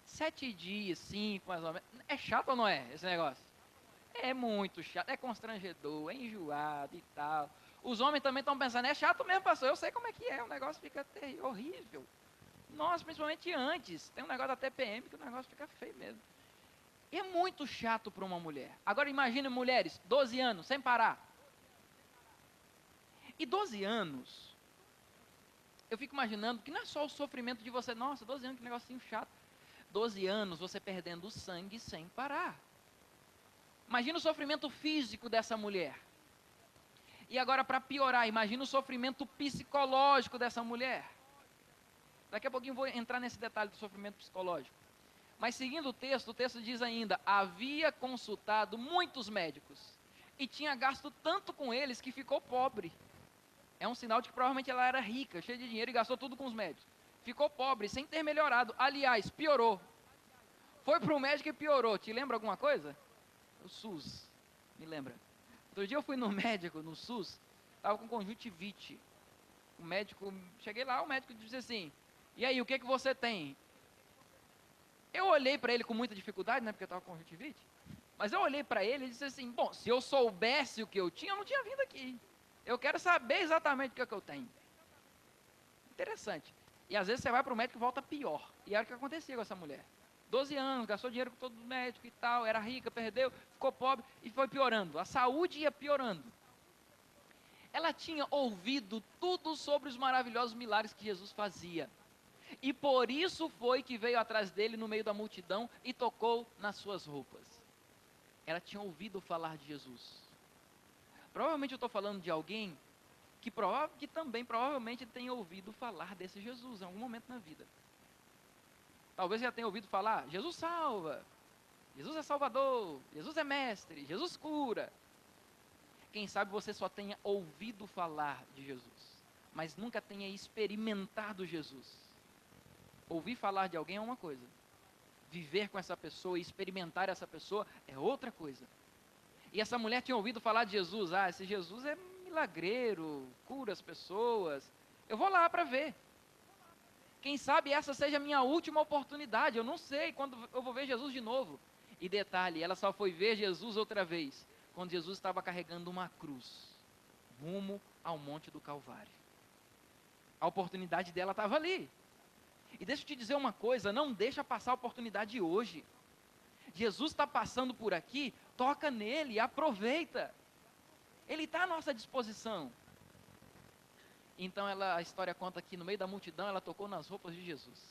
7 dias, 5 mais ou menos. É chato ou não é esse negócio? É muito chato, é constrangedor, é enjoado e tal. Os homens também estão pensando, é chato mesmo, pastor, eu sei como é que é, o negócio fica horrível. Nós, principalmente antes, tem um negócio da TPM que o negócio fica feio mesmo. E é muito chato para uma mulher. Agora imagine mulheres, 12 anos, sem parar. E 12 anos, eu fico imaginando que não é só o sofrimento de você, nossa, 12 anos, que negocinho chato. 12 anos você perdendo o sangue sem parar. Imagina o sofrimento físico dessa mulher. E agora, para piorar, imagina o sofrimento psicológico dessa mulher. Daqui a pouquinho vou entrar nesse detalhe do sofrimento psicológico. Mas seguindo o texto diz ainda, havia consultado muitos médicos e tinha gasto tanto com eles que ficou pobre. É um sinal de que provavelmente ela era rica, cheia de dinheiro e gastou tudo com os médicos. Ficou pobre, sem ter melhorado. Aliás, piorou. Foi para o médico e piorou. Te lembra alguma coisa? O SUS, me lembra. Outro dia eu fui no médico, no SUS, estava com conjuntivite. O médico, cheguei lá, o médico disse assim, e aí, o que você tem? Eu olhei para ele com muita dificuldade, né, porque eu estava com conjuntivite, mas eu olhei para ele e disse assim, bom, se eu soubesse o que eu tinha, eu não tinha vindo aqui. Eu quero saber exatamente o que é que eu tenho. Interessante. E às vezes você vai para o médico e volta pior. E era o que acontecia com essa mulher. 12 anos, gastou dinheiro com todo médico e tal, era rica, perdeu, ficou pobre e foi piorando. A saúde ia piorando. Ela tinha ouvido tudo sobre os maravilhosos milagres que Jesus fazia. E por isso foi que veio atrás dele no meio da multidão e tocou nas suas roupas. Ela tinha ouvido falar de Jesus. Provavelmente eu estou falando de alguém que também provavelmente tenha ouvido falar desse Jesus em algum momento na vida. Talvez já tenha ouvido falar, Jesus salva, Jesus é salvador, Jesus é mestre, Jesus cura. Quem sabe você só tenha ouvido falar de Jesus, mas nunca tenha experimentado Jesus. Ouvir falar de alguém é uma coisa, viver com essa pessoa e experimentar essa pessoa é outra coisa. E essa mulher tinha ouvido falar de Jesus, esse Jesus é milagreiro, cura as pessoas, eu vou lá para ver. Quem sabe essa seja a minha última oportunidade, eu não sei quando eu vou ver Jesus de novo. E detalhe, ela só foi ver Jesus outra vez, quando Jesus estava carregando uma cruz, rumo ao Monte do Calvário. A oportunidade dela estava ali. E deixa eu te dizer uma coisa, não deixa passar a oportunidade hoje. Jesus está passando por aqui, toca nele, aproveita. Ele está à nossa disposição. Então a história conta que no meio da multidão ela tocou nas roupas de Jesus.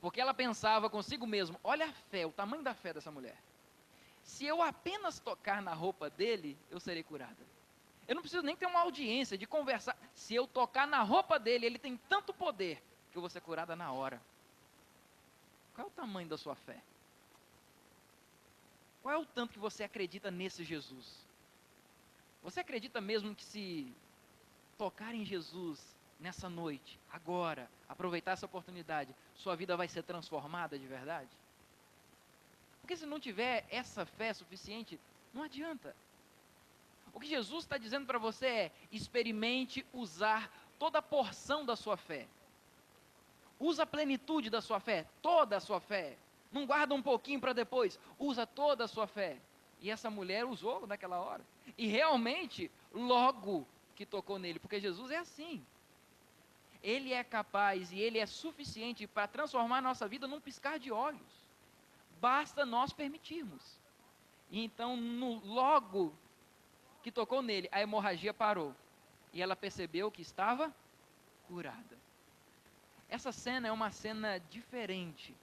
Porque ela pensava consigo mesma, olha a fé, o tamanho da fé dessa mulher. Se eu apenas tocar na roupa dele, eu serei curada. Eu não preciso nem ter uma audiência de conversar. Se eu tocar na roupa dele, ele tem tanto poder que eu vou ser curada na hora. Qual é o tamanho da sua fé? Qual é o tanto que você acredita nesse Jesus? Você acredita mesmo que se tocar em Jesus nessa noite, agora, aproveitar essa oportunidade, sua vida vai ser transformada de verdade? Porque se não tiver essa fé suficiente, não adianta. O que Jesus está dizendo para você é, experimente usar toda a porção da sua fé. Usa a plenitude da sua fé, toda a sua fé. Não guarda um pouquinho para depois, usa toda a sua fé. E essa mulher usou naquela hora. E realmente, logo que tocou nele, porque Jesus é assim. Ele é capaz e ele é suficiente para transformar a nossa vida num piscar de olhos. Basta nós permitirmos. E então, logo que tocou nele, a hemorragia parou. E ela percebeu que estava curada. Essa cena é uma cena diferente.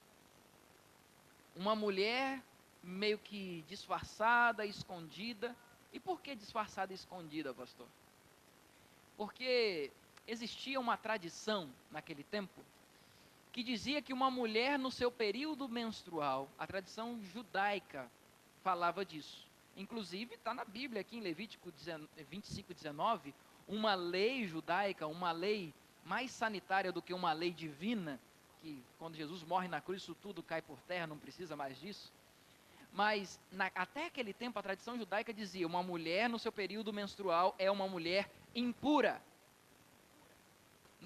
Uma mulher meio que disfarçada, escondida. E por que disfarçada e escondida, pastor? Porque existia uma tradição naquele tempo que dizia que uma mulher no seu período menstrual, a tradição judaica falava disso. Inclusive está na Bíblia aqui em Levítico 25:19, uma lei judaica, uma lei mais sanitária do que uma lei divina, que quando Jesus morre na cruz isso tudo cai por terra, não precisa mais disso. Mas até aquele tempo a tradição judaica dizia, uma mulher no seu período menstrual é uma mulher impura.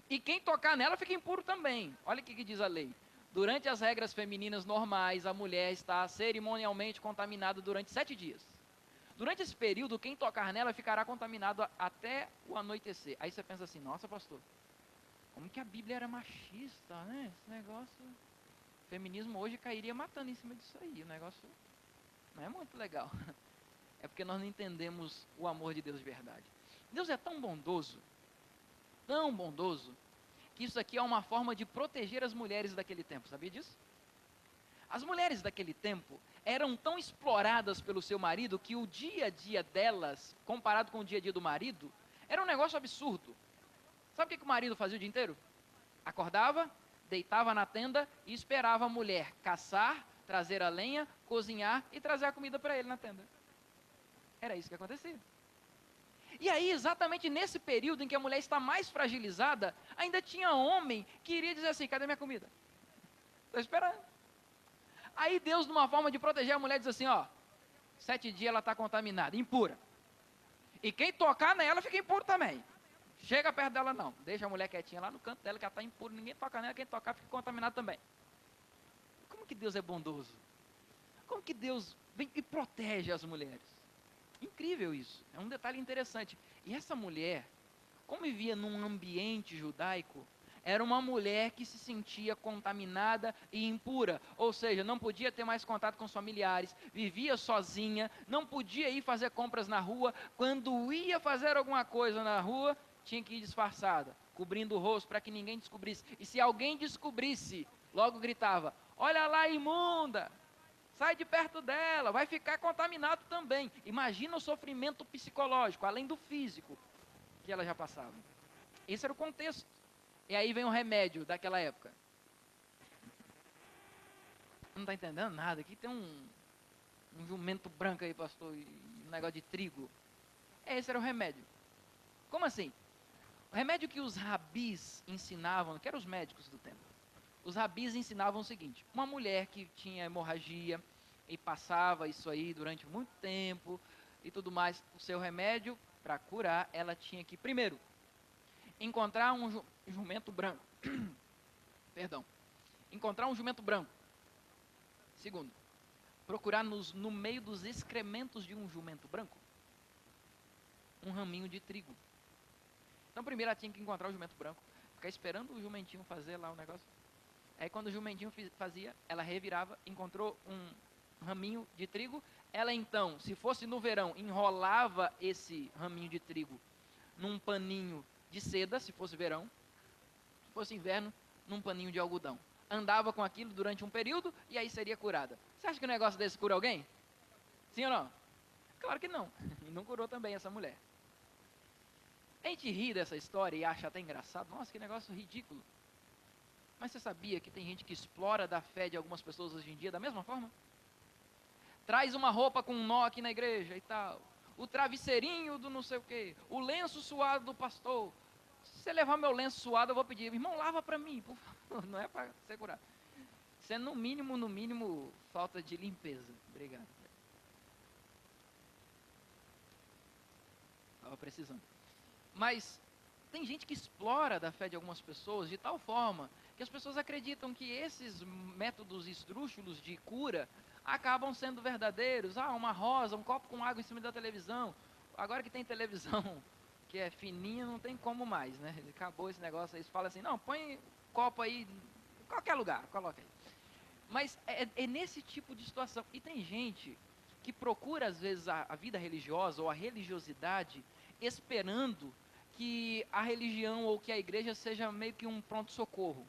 E quem tocar nela fica impuro também. Olha o que diz a lei. Durante as regras femininas normais, a mulher está cerimonialmente contaminada durante 7 dias. Durante esse período, quem tocar nela ficará contaminado até o anoitecer. Aí você pensa assim, nossa pastor, como que a Bíblia era machista, né? Esse negócio, o feminismo hoje cairia matando em cima disso aí. O negócio não é muito legal. É porque nós não entendemos o amor de Deus de verdade. Deus é tão bondoso, que isso aqui é uma forma de proteger as mulheres daquele tempo, sabia disso? As mulheres daquele tempo eram tão exploradas pelo seu marido que o dia a dia delas, comparado com o dia a dia do marido, era um negócio absurdo. Sabe o que o marido fazia o dia inteiro? Acordava, deitava na tenda e esperava a mulher caçar, trazer a lenha, cozinhar e trazer a comida para ele na tenda. Era isso que acontecia. E aí, exatamente nesse período em que a mulher está mais fragilizada, ainda tinha homem que iria dizer assim, cadê minha comida? Estou esperando. Aí Deus, numa forma de proteger a mulher, diz assim, ó, 7 dias ela está contaminada, impura. E quem tocar nela fica impuro também. Chega perto dela não, deixa a mulher quietinha lá no canto dela que ela está impura, ninguém toca nela, quem tocar fica contaminado também. Como que Deus é bondoso? Como que Deus vem e protege as mulheres? Incrível isso, é um detalhe interessante. E essa mulher, como vivia num ambiente judaico, era uma mulher que se sentia contaminada e impura, ou seja, não podia ter mais contato com os familiares, vivia sozinha, não podia ir fazer compras na rua, quando ia fazer alguma coisa na rua, tinha que ir disfarçada, cobrindo o rosto para que ninguém descobrisse, e se alguém descobrisse, logo gritava, olha lá imunda, sai de perto dela, vai ficar contaminado também. Imagina o sofrimento psicológico, além do físico, que ela já passava. Esse era o contexto. E aí vem o remédio daquela época. Não está entendendo nada? Aqui tem um jumento branco aí, pastor, e um negócio de trigo. Esse era o remédio. Como assim? O remédio que os rabis ensinavam, que eram os médicos do tempo, os rabis ensinavam o seguinte, uma mulher que tinha hemorragia e passava isso aí durante muito tempo e tudo mais, o seu remédio para curar, ela tinha que, primeiro, encontrar um jumento branco. Perdão. Encontrar um jumento branco. Segundo, procurar no meio dos excrementos de um jumento branco um raminho de trigo. Então, primeiro ela tinha que encontrar o jumento branco, ficar esperando o jumentinho fazer lá o negócio. Aí, quando o jumentinho fazia, ela revirava, encontrou um raminho de trigo. Ela, então, se fosse no verão, enrolava esse raminho de trigo num paninho de seda, se fosse verão. Se fosse inverno, num paninho de algodão. Andava com aquilo durante um período e aí seria curada. Você acha que um negócio desse cura alguém? Sim ou não? Claro que não. E não curou também essa mulher. A gente ri dessa história e acha até engraçado. Nossa, que negócio ridículo. Mas você sabia que tem gente que explora da fé de algumas pessoas hoje em dia da mesma forma? Traz uma roupa com um nó aqui na igreja e tal. O travesseirinho do não sei o quê. O lenço suado do pastor. Se você levar meu lenço suado, eu vou pedir, irmão, lava para mim, por favor. Não é para segurar. Isso é no mínimo, falta de limpeza. Obrigado. Estava precisando. Mas tem gente que explora da fé de algumas pessoas de tal forma que as pessoas acreditam que esses métodos esdrúxulos de cura acabam sendo verdadeiros. Ah, uma rosa, um copo com água em cima da televisão. Agora que tem televisão que é fininha, não tem como mais, né? Acabou esse negócio aí. Eles falam assim, não, põe copo aí em qualquer lugar, coloca aí. Mas é nesse tipo de situação. E tem gente que procura, às vezes, a vida religiosa ou a religiosidade esperando que a religião ou que a igreja seja meio que um pronto-socorro.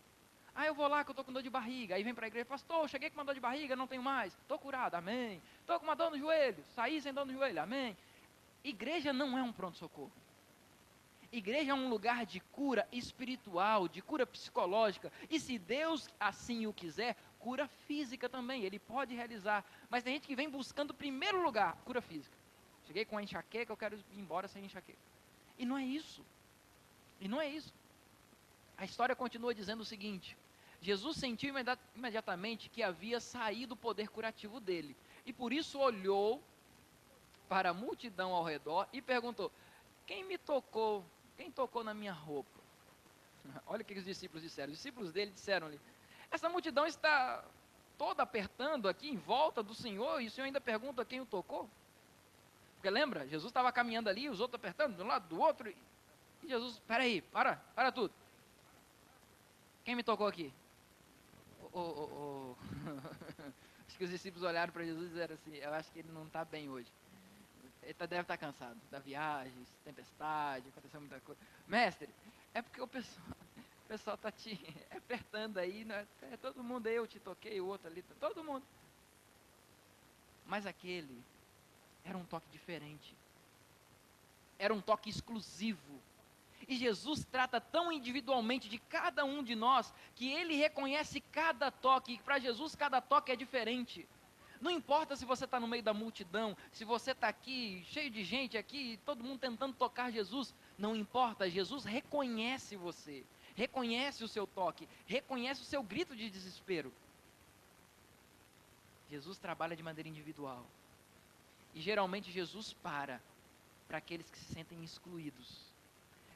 Ah, eu vou lá que eu estou com dor de barriga. Aí vem para a igreja e fala, pastor, cheguei com uma dor de barriga, não tenho mais. Estou curado, amém. Estou com uma dor no joelho, saí sem dor no joelho, amém. Igreja não é um pronto-socorro. Igreja é um lugar de cura espiritual, de cura psicológica. E se Deus assim o quiser, cura física também. Ele pode realizar. Mas tem gente que vem buscando, em primeiro lugar, cura física. Cheguei com a enxaqueca, eu quero ir embora sem enxaqueca. E não é isso. E não é isso. A história continua dizendo o seguinte. Jesus sentiu imediatamente que havia saído o poder curativo dele. E por isso olhou para a multidão ao redor e perguntou, quem me tocou? Quem tocou na minha roupa? Olha o que os discípulos disseram. Os discípulos dele disseram-lhe, essa multidão está toda apertando aqui em volta do Senhor e o Senhor ainda pergunta quem o tocou? Porque lembra, Jesus estava caminhando ali, os outros apertando de um lado do outro. E Jesus, peraí, para tudo. Quem me tocou aqui? Acho que os discípulos olharam para Jesus e disseram assim, eu acho que ele não está bem hoje. Ele deve estar cansado da viagem, tempestade, aconteceu muita coisa. Mestre, é porque o pessoal está te apertando aí, né? Todo mundo, eu te toquei, o outro ali, todo mundo. Mas aquele era um toque diferente. Era um toque exclusivo. E Jesus trata tão individualmente de cada um de nós, que ele reconhece cada toque, e para Jesus cada toque é diferente. Não importa se você está no meio da multidão, se você está aqui, cheio de gente aqui, todo mundo tentando tocar Jesus, não importa, Jesus reconhece você, reconhece o seu toque, reconhece o seu grito de desespero. Jesus trabalha de maneira individual. E geralmente Jesus para aqueles que se sentem excluídos.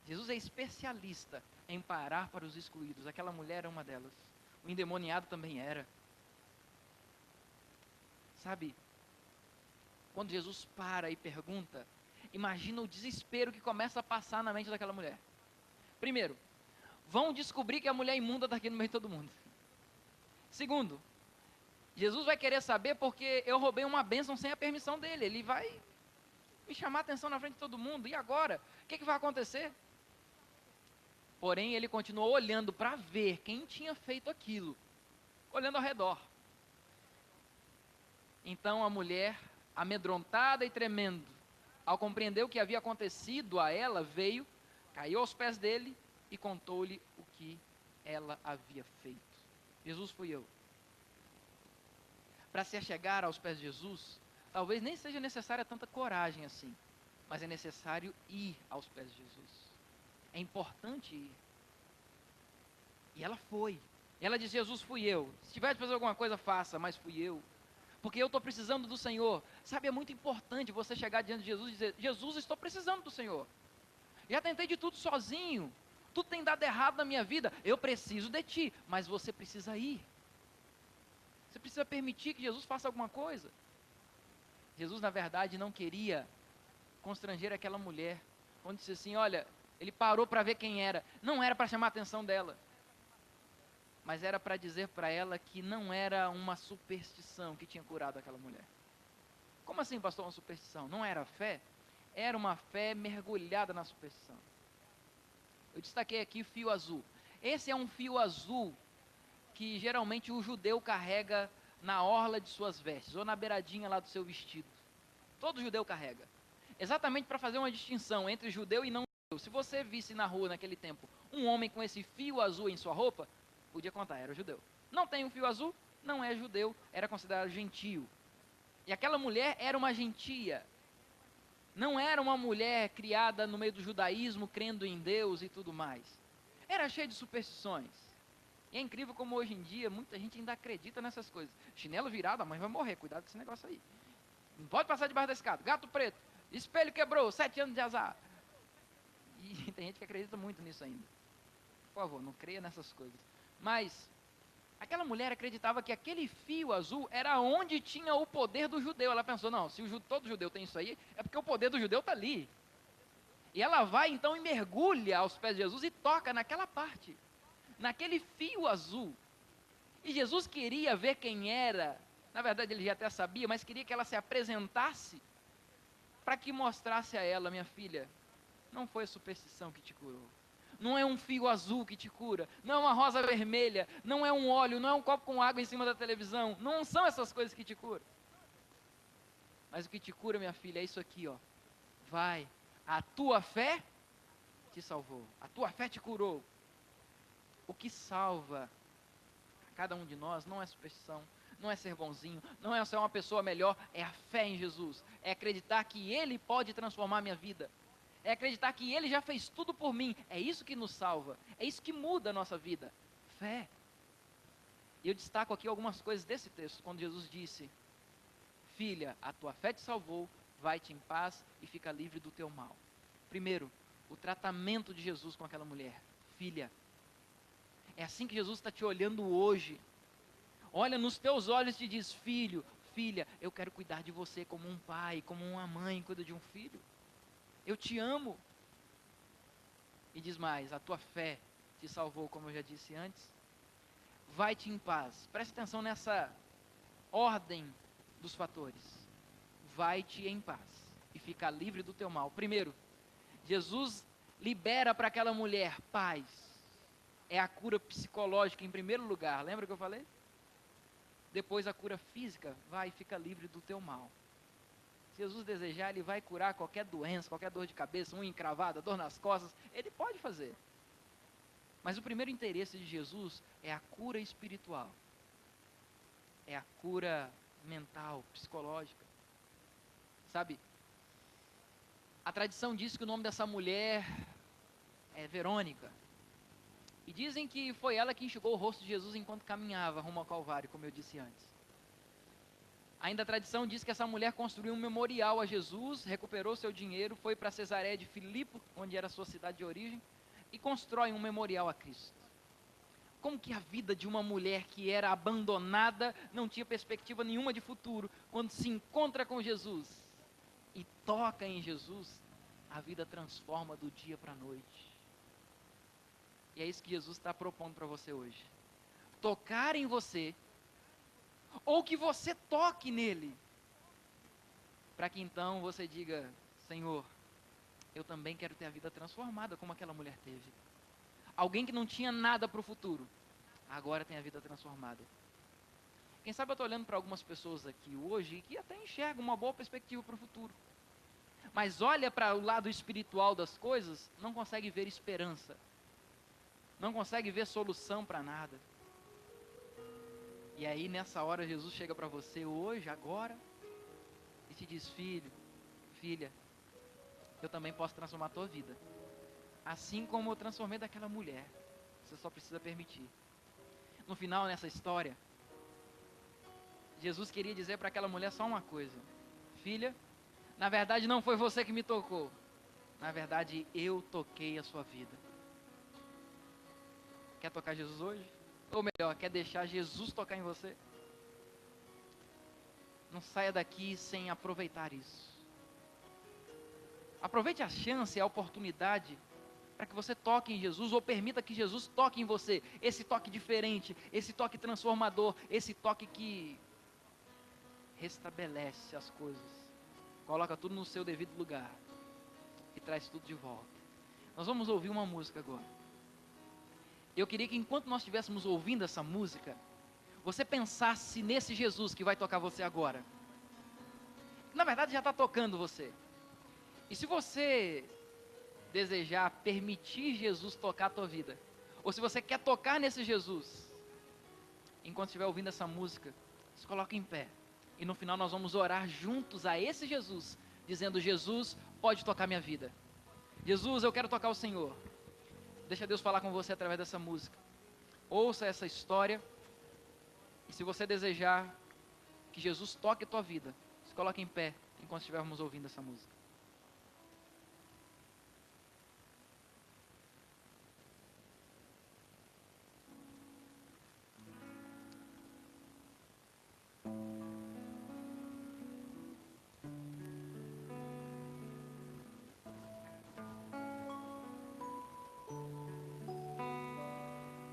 Jesus é especialista em parar para os excluídos. Aquela mulher é uma delas. O endemoniado também era. Sabe, quando Jesus para e pergunta, imagina o desespero que começa a passar na mente daquela mulher. Primeiro, vão descobrir que a mulher imunda está aqui no meio de todo mundo. Segundo, Jesus vai querer saber porque eu roubei uma bênção sem a permissão dele. Ele vai me chamar a atenção na frente de todo mundo. E agora? O que vai acontecer? Porém, ele continuou olhando para ver quem tinha feito aquilo. Olhando ao redor. Então a mulher, amedrontada e tremendo, ao compreender o que havia acontecido a ela, veio, caiu aos pés dele e contou-lhe o que ela havia feito. Jesus fui eu. Para se achegar aos pés de Jesus, talvez nem seja necessária tanta coragem assim, mas é necessário ir aos pés de Jesus. É importante ir. E ela foi. E ela disse, Jesus, fui eu. Se tiver de fazer alguma coisa, faça, mas fui eu. Porque eu estou precisando do Senhor. Sabe, é muito importante você chegar diante de Jesus e dizer, Jesus, estou precisando do Senhor. Já tentei de tudo sozinho. Tudo tem dado errado na minha vida. Eu preciso de Ti, mas você precisa ir. Você precisa permitir que Jesus faça alguma coisa. Jesus, na verdade, não queria constranger aquela mulher. Quando disse assim, olha, ele parou para ver quem era. Não era para chamar a atenção dela. Mas era para dizer para ela que não era uma superstição que tinha curado aquela mulher. Como assim, pastor, uma superstição? Não era fé? Era uma fé mergulhada na superstição. Eu destaquei aqui fio azul. Esse é um fio azul que geralmente o judeu carrega na orla de suas vestes, ou na beiradinha lá do seu vestido. Todo judeu carrega. Exatamente para fazer uma distinção entre judeu e não judeu. Se você visse na rua naquele tempo um homem com esse fio azul em sua roupa, podia contar, era judeu. Não tem um fio azul, não é judeu, era considerado gentio. E aquela mulher era uma gentia. Não era uma mulher criada no meio do judaísmo, crendo em Deus e tudo mais. Era cheia de superstições. E é incrível como hoje em dia muita gente ainda acredita nessas coisas. Chinelo virado, a mãe vai morrer, cuidado com esse negócio aí. Não pode passar debaixo da escada. Gato preto, espelho quebrou, 7 anos de azar. E tem gente que acredita muito nisso ainda. Por favor, não creia nessas coisas. Mas aquela mulher acreditava que aquele fio azul era onde tinha o poder do judeu. Ela pensou, não, se todo judeu tem isso aí, é porque o poder do judeu está ali. E ela vai então e mergulha aos pés de Jesus e toca naquela parte, naquele fio azul. E Jesus queria ver quem era. Na verdade ele já até sabia, mas queria que ela se apresentasse para que mostrasse a ela, minha filha, não foi a superstição que te curou. Não é um fio azul que te cura, não é uma rosa vermelha, não é um óleo, não é um copo com água em cima da televisão, não são essas coisas que te curam. Mas o que te cura, minha filha, é isso aqui, ó. Vai, a tua fé te salvou, a tua fé te curou. O que salva cada um de nós não é superstição, não é ser bonzinho, não é ser uma pessoa melhor, é a fé em Jesus, é acreditar que Ele pode transformar minha vida, é acreditar que Ele já fez tudo por mim, é isso que nos salva, é isso que muda a nossa vida, fé. E eu destaco aqui algumas coisas desse texto, quando Jesus disse, filha, a tua fé te salvou, vai-te em paz e fica livre do teu mal. Primeiro, o tratamento de Jesus com aquela mulher, filha, é assim que Jesus está te olhando hoje, olha nos teus olhos e te diz, filho, filha, eu quero cuidar de você como um pai, como uma mãe cuida de um filho, eu te amo. E diz mais, a tua fé te salvou, como eu já disse antes, vai-te em paz. Preste atenção nessa ordem dos fatores, vai-te em paz e fica livre do teu mal. Primeiro, Jesus libera para aquela mulher paz, é a cura psicológica em primeiro lugar, lembra que eu falei? Depois a cura física, vai e fica livre do teu mal. Se Jesus desejar, Ele vai curar qualquer doença, qualquer dor de cabeça, unha encravada, dor nas costas, Ele pode fazer. Mas o primeiro interesse de Jesus é a cura espiritual. É a cura mental, psicológica. Sabe, a tradição diz que o nome dessa mulher é Verônica. E dizem que foi ela que enxugou o rosto de Jesus enquanto caminhava rumo ao Calvário, como eu disse antes. Ainda a tradição diz que essa mulher construiu um memorial a Jesus, recuperou seu dinheiro, foi para Cesareia de Filipe, onde era a sua cidade de origem, e constrói um memorial a Cristo. Como que a vida de uma mulher que era abandonada, não tinha perspectiva nenhuma de futuro, quando se encontra com Jesus e toca em Jesus, a vida transforma do dia para a noite. E é isso que Jesus está propondo para você hoje. Tocar em você, ou que você toque nele, para que então você diga, Senhor, eu também quero ter a vida transformada como aquela mulher teve. Alguém que não tinha nada para o futuro, agora tem a vida transformada. Quem sabe eu estou olhando para algumas pessoas aqui hoje que até enxergam uma boa perspectiva para o futuro, mas olha para o lado espiritual das coisas, não consegue ver esperança, não consegue ver solução para nada. E aí nessa hora Jesus chega para você hoje, agora, e te diz, filho, filha, eu também posso transformar a tua vida, assim como eu transformei daquela mulher, você só precisa permitir. No final, nessa história, Jesus queria dizer para aquela mulher só uma coisa, filha, na verdade não foi você que me tocou, na verdade eu toquei a sua vida. Quer tocar Jesus hoje? Ou melhor, quer deixar Jesus tocar em você? Não saia daqui sem aproveitar isso. Aproveite a chance, a oportunidade, para que você toque em Jesus, ou permita que Jesus toque em você. Esse toque diferente, esse toque transformador, esse toque que restabelece as coisas. Coloca tudo no seu devido lugar e traz tudo de volta. Nós vamos ouvir uma música agora. Eu queria que enquanto nós estivéssemos ouvindo essa música, você pensasse nesse Jesus que vai tocar você agora. Na verdade já está tocando você. E se você desejar permitir Jesus tocar a tua vida, ou se você quer tocar nesse Jesus, enquanto estiver ouvindo essa música, se coloque em pé. E no final nós vamos orar juntos a esse Jesus, dizendo, Jesus, pode tocar minha vida. Jesus, eu quero tocar o Senhor. Deixa Deus falar com você através dessa música. Ouça essa história. E se você desejar que Jesus toque a tua vida, se coloque em pé enquanto estivermos ouvindo essa música.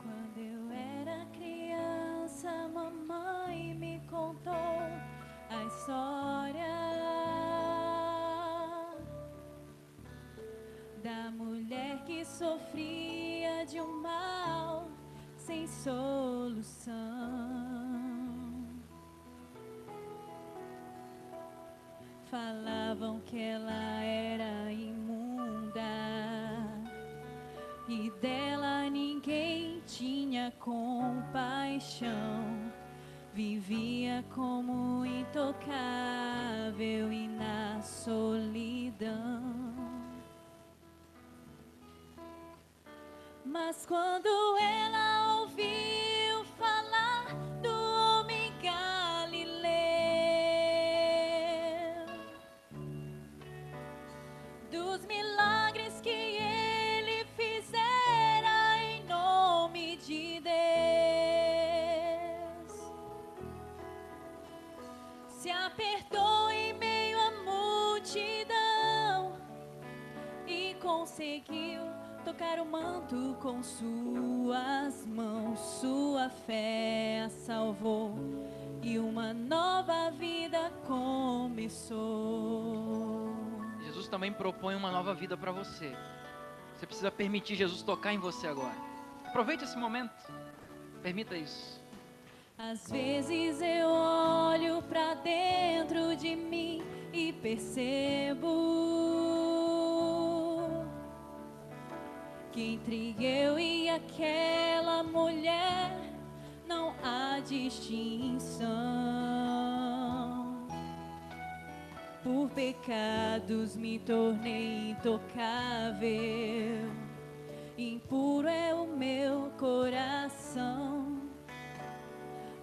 Quando eu era criança, mamãe me contou a história da mulher que sofria de um mal sem solução. Falavam que ela era imunda e dela ninguém tinha compaixão. Vivia como intocável e na solidão. Mas quando ela ouviu falar do homem Galileu, dos milagres que ele fizera em nome de Deus, se apertou em meio à multidão e conseguiu tocar o manto com suas mãos. Sua fé a salvou e uma nova vida começou. Jesus também propõe uma nova vida para você. Você precisa permitir Jesus tocar em você agora. Aproveite esse momento. Permita isso. Às vezes eu olho pra dentro de mim e percebo que entre eu e aquela mulher não há distinção. Por pecados me tornei intocável, impuro é o meu coração.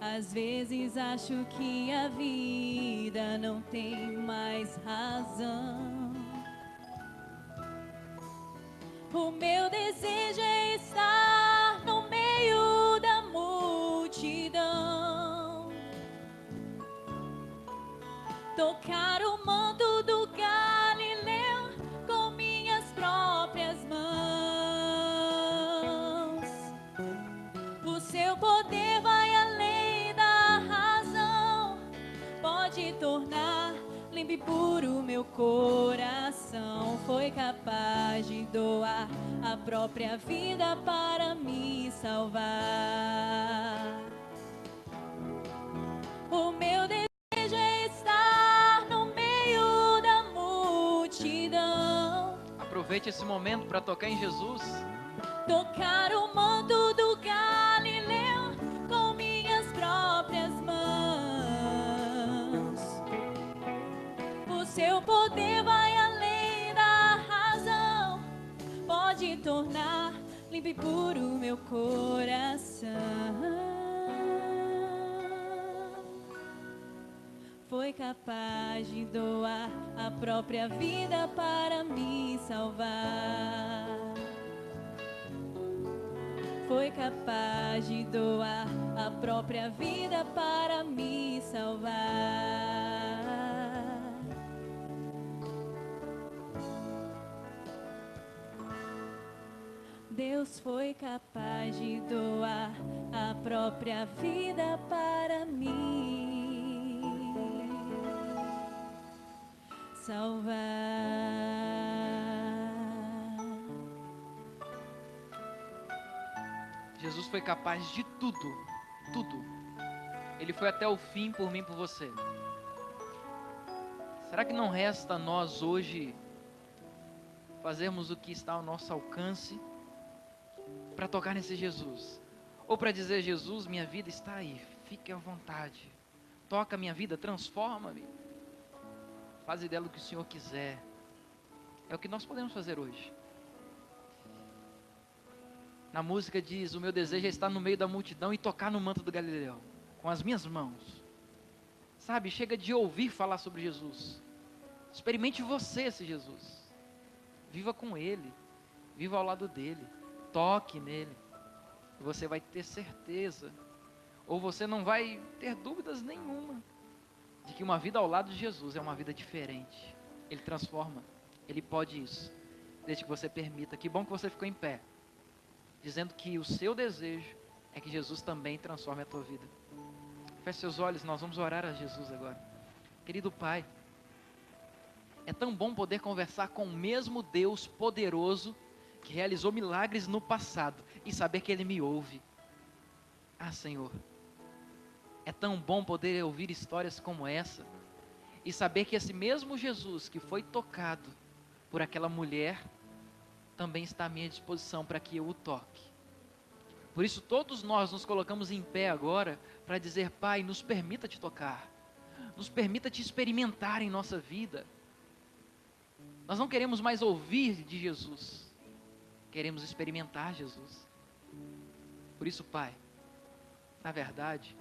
Às vezes acho que a vida não tem mais razão. O meu desejo é estar no meio da multidão, tocar o manto do Galileu com minhas próprias mãos. O seu poder vai além da razão, pode tornar limpo e puro meu coração. Foi capaz de doar a própria vida para me salvar. O meu desejo é estar no meio da multidão. Aproveite esse momento para tocar em Jesus. Tocar o manto do Galileu com minhas próprias mãos. O seu poder vai além da razão, pode tornar limpo e puro meu coração. Foi capaz de doar a própria vida para me salvar. Foi capaz de doar a própria vida para me salvar. Deus foi capaz de doar a própria vida para me salvar. Jesus foi capaz de tudo, tudo. Ele foi até o fim por mim e por você. Será que não resta a nós hoje fazermos o que está ao nosso alcance para tocar nesse Jesus? Ou para dizer: Jesus, minha vida está aí, fique à vontade, toca minha vida, transforma-me, faz dela o que o Senhor quiser. É o que nós podemos fazer hoje. Na música diz: o meu desejo é estar no meio da multidão e tocar no manto do Galileu, com as minhas mãos. Sabe, chega de ouvir falar sobre Jesus. Experimente você esse Jesus. Viva com Ele, viva ao lado dele, toque nele. E você vai ter certeza. ou você não vai ter dúvidas nenhuma de que uma vida ao lado de Jesus é uma vida diferente. Ele transforma, Ele pode isso, desde que você permita. Que bom que você ficou em pé, dizendo que o seu desejo é que Jesus também transforme a tua vida. Feche seus olhos, nós vamos orar a Jesus agora. Querido Pai, é tão bom poder conversar com o mesmo Deus poderoso que realizou milagres no passado e saber que Ele me ouve. Ah, Senhor, é tão bom poder ouvir histórias como essa e saber que esse mesmo Jesus que foi tocado por aquela mulher também está à minha disposição para que eu o toque. Por isso todos nós nos colocamos em pé agora para dizer: Pai, nos permita te tocar, nos permita te experimentar em nossa vida. Nós não queremos mais ouvir de Jesus, queremos experimentar Jesus. Por isso, Pai, na verdade,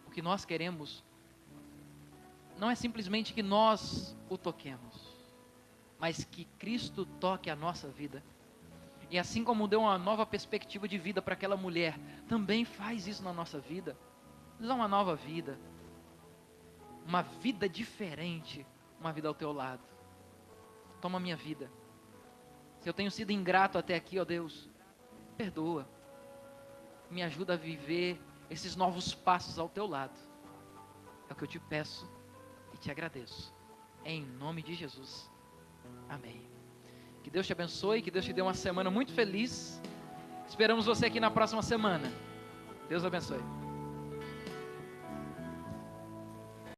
o que nós queremos não é simplesmente que nós o toquemos, mas que Cristo toque a nossa vida. E assim como deu uma nova perspectiva de vida para aquela mulher, também faz isso na nossa vida. Nos dá uma nova vida, uma vida diferente, uma vida ao teu lado. Toma a minha vida. Se eu tenho sido ingrato até aqui, ó Deus, perdoa. Me ajuda a viver esses novos passos ao teu lado. É o que eu te peço e te agradeço. Em nome de Jesus. Amém. Que Deus te abençoe, que Deus te dê uma semana muito feliz. Esperamos você aqui na próxima semana. Deus abençoe.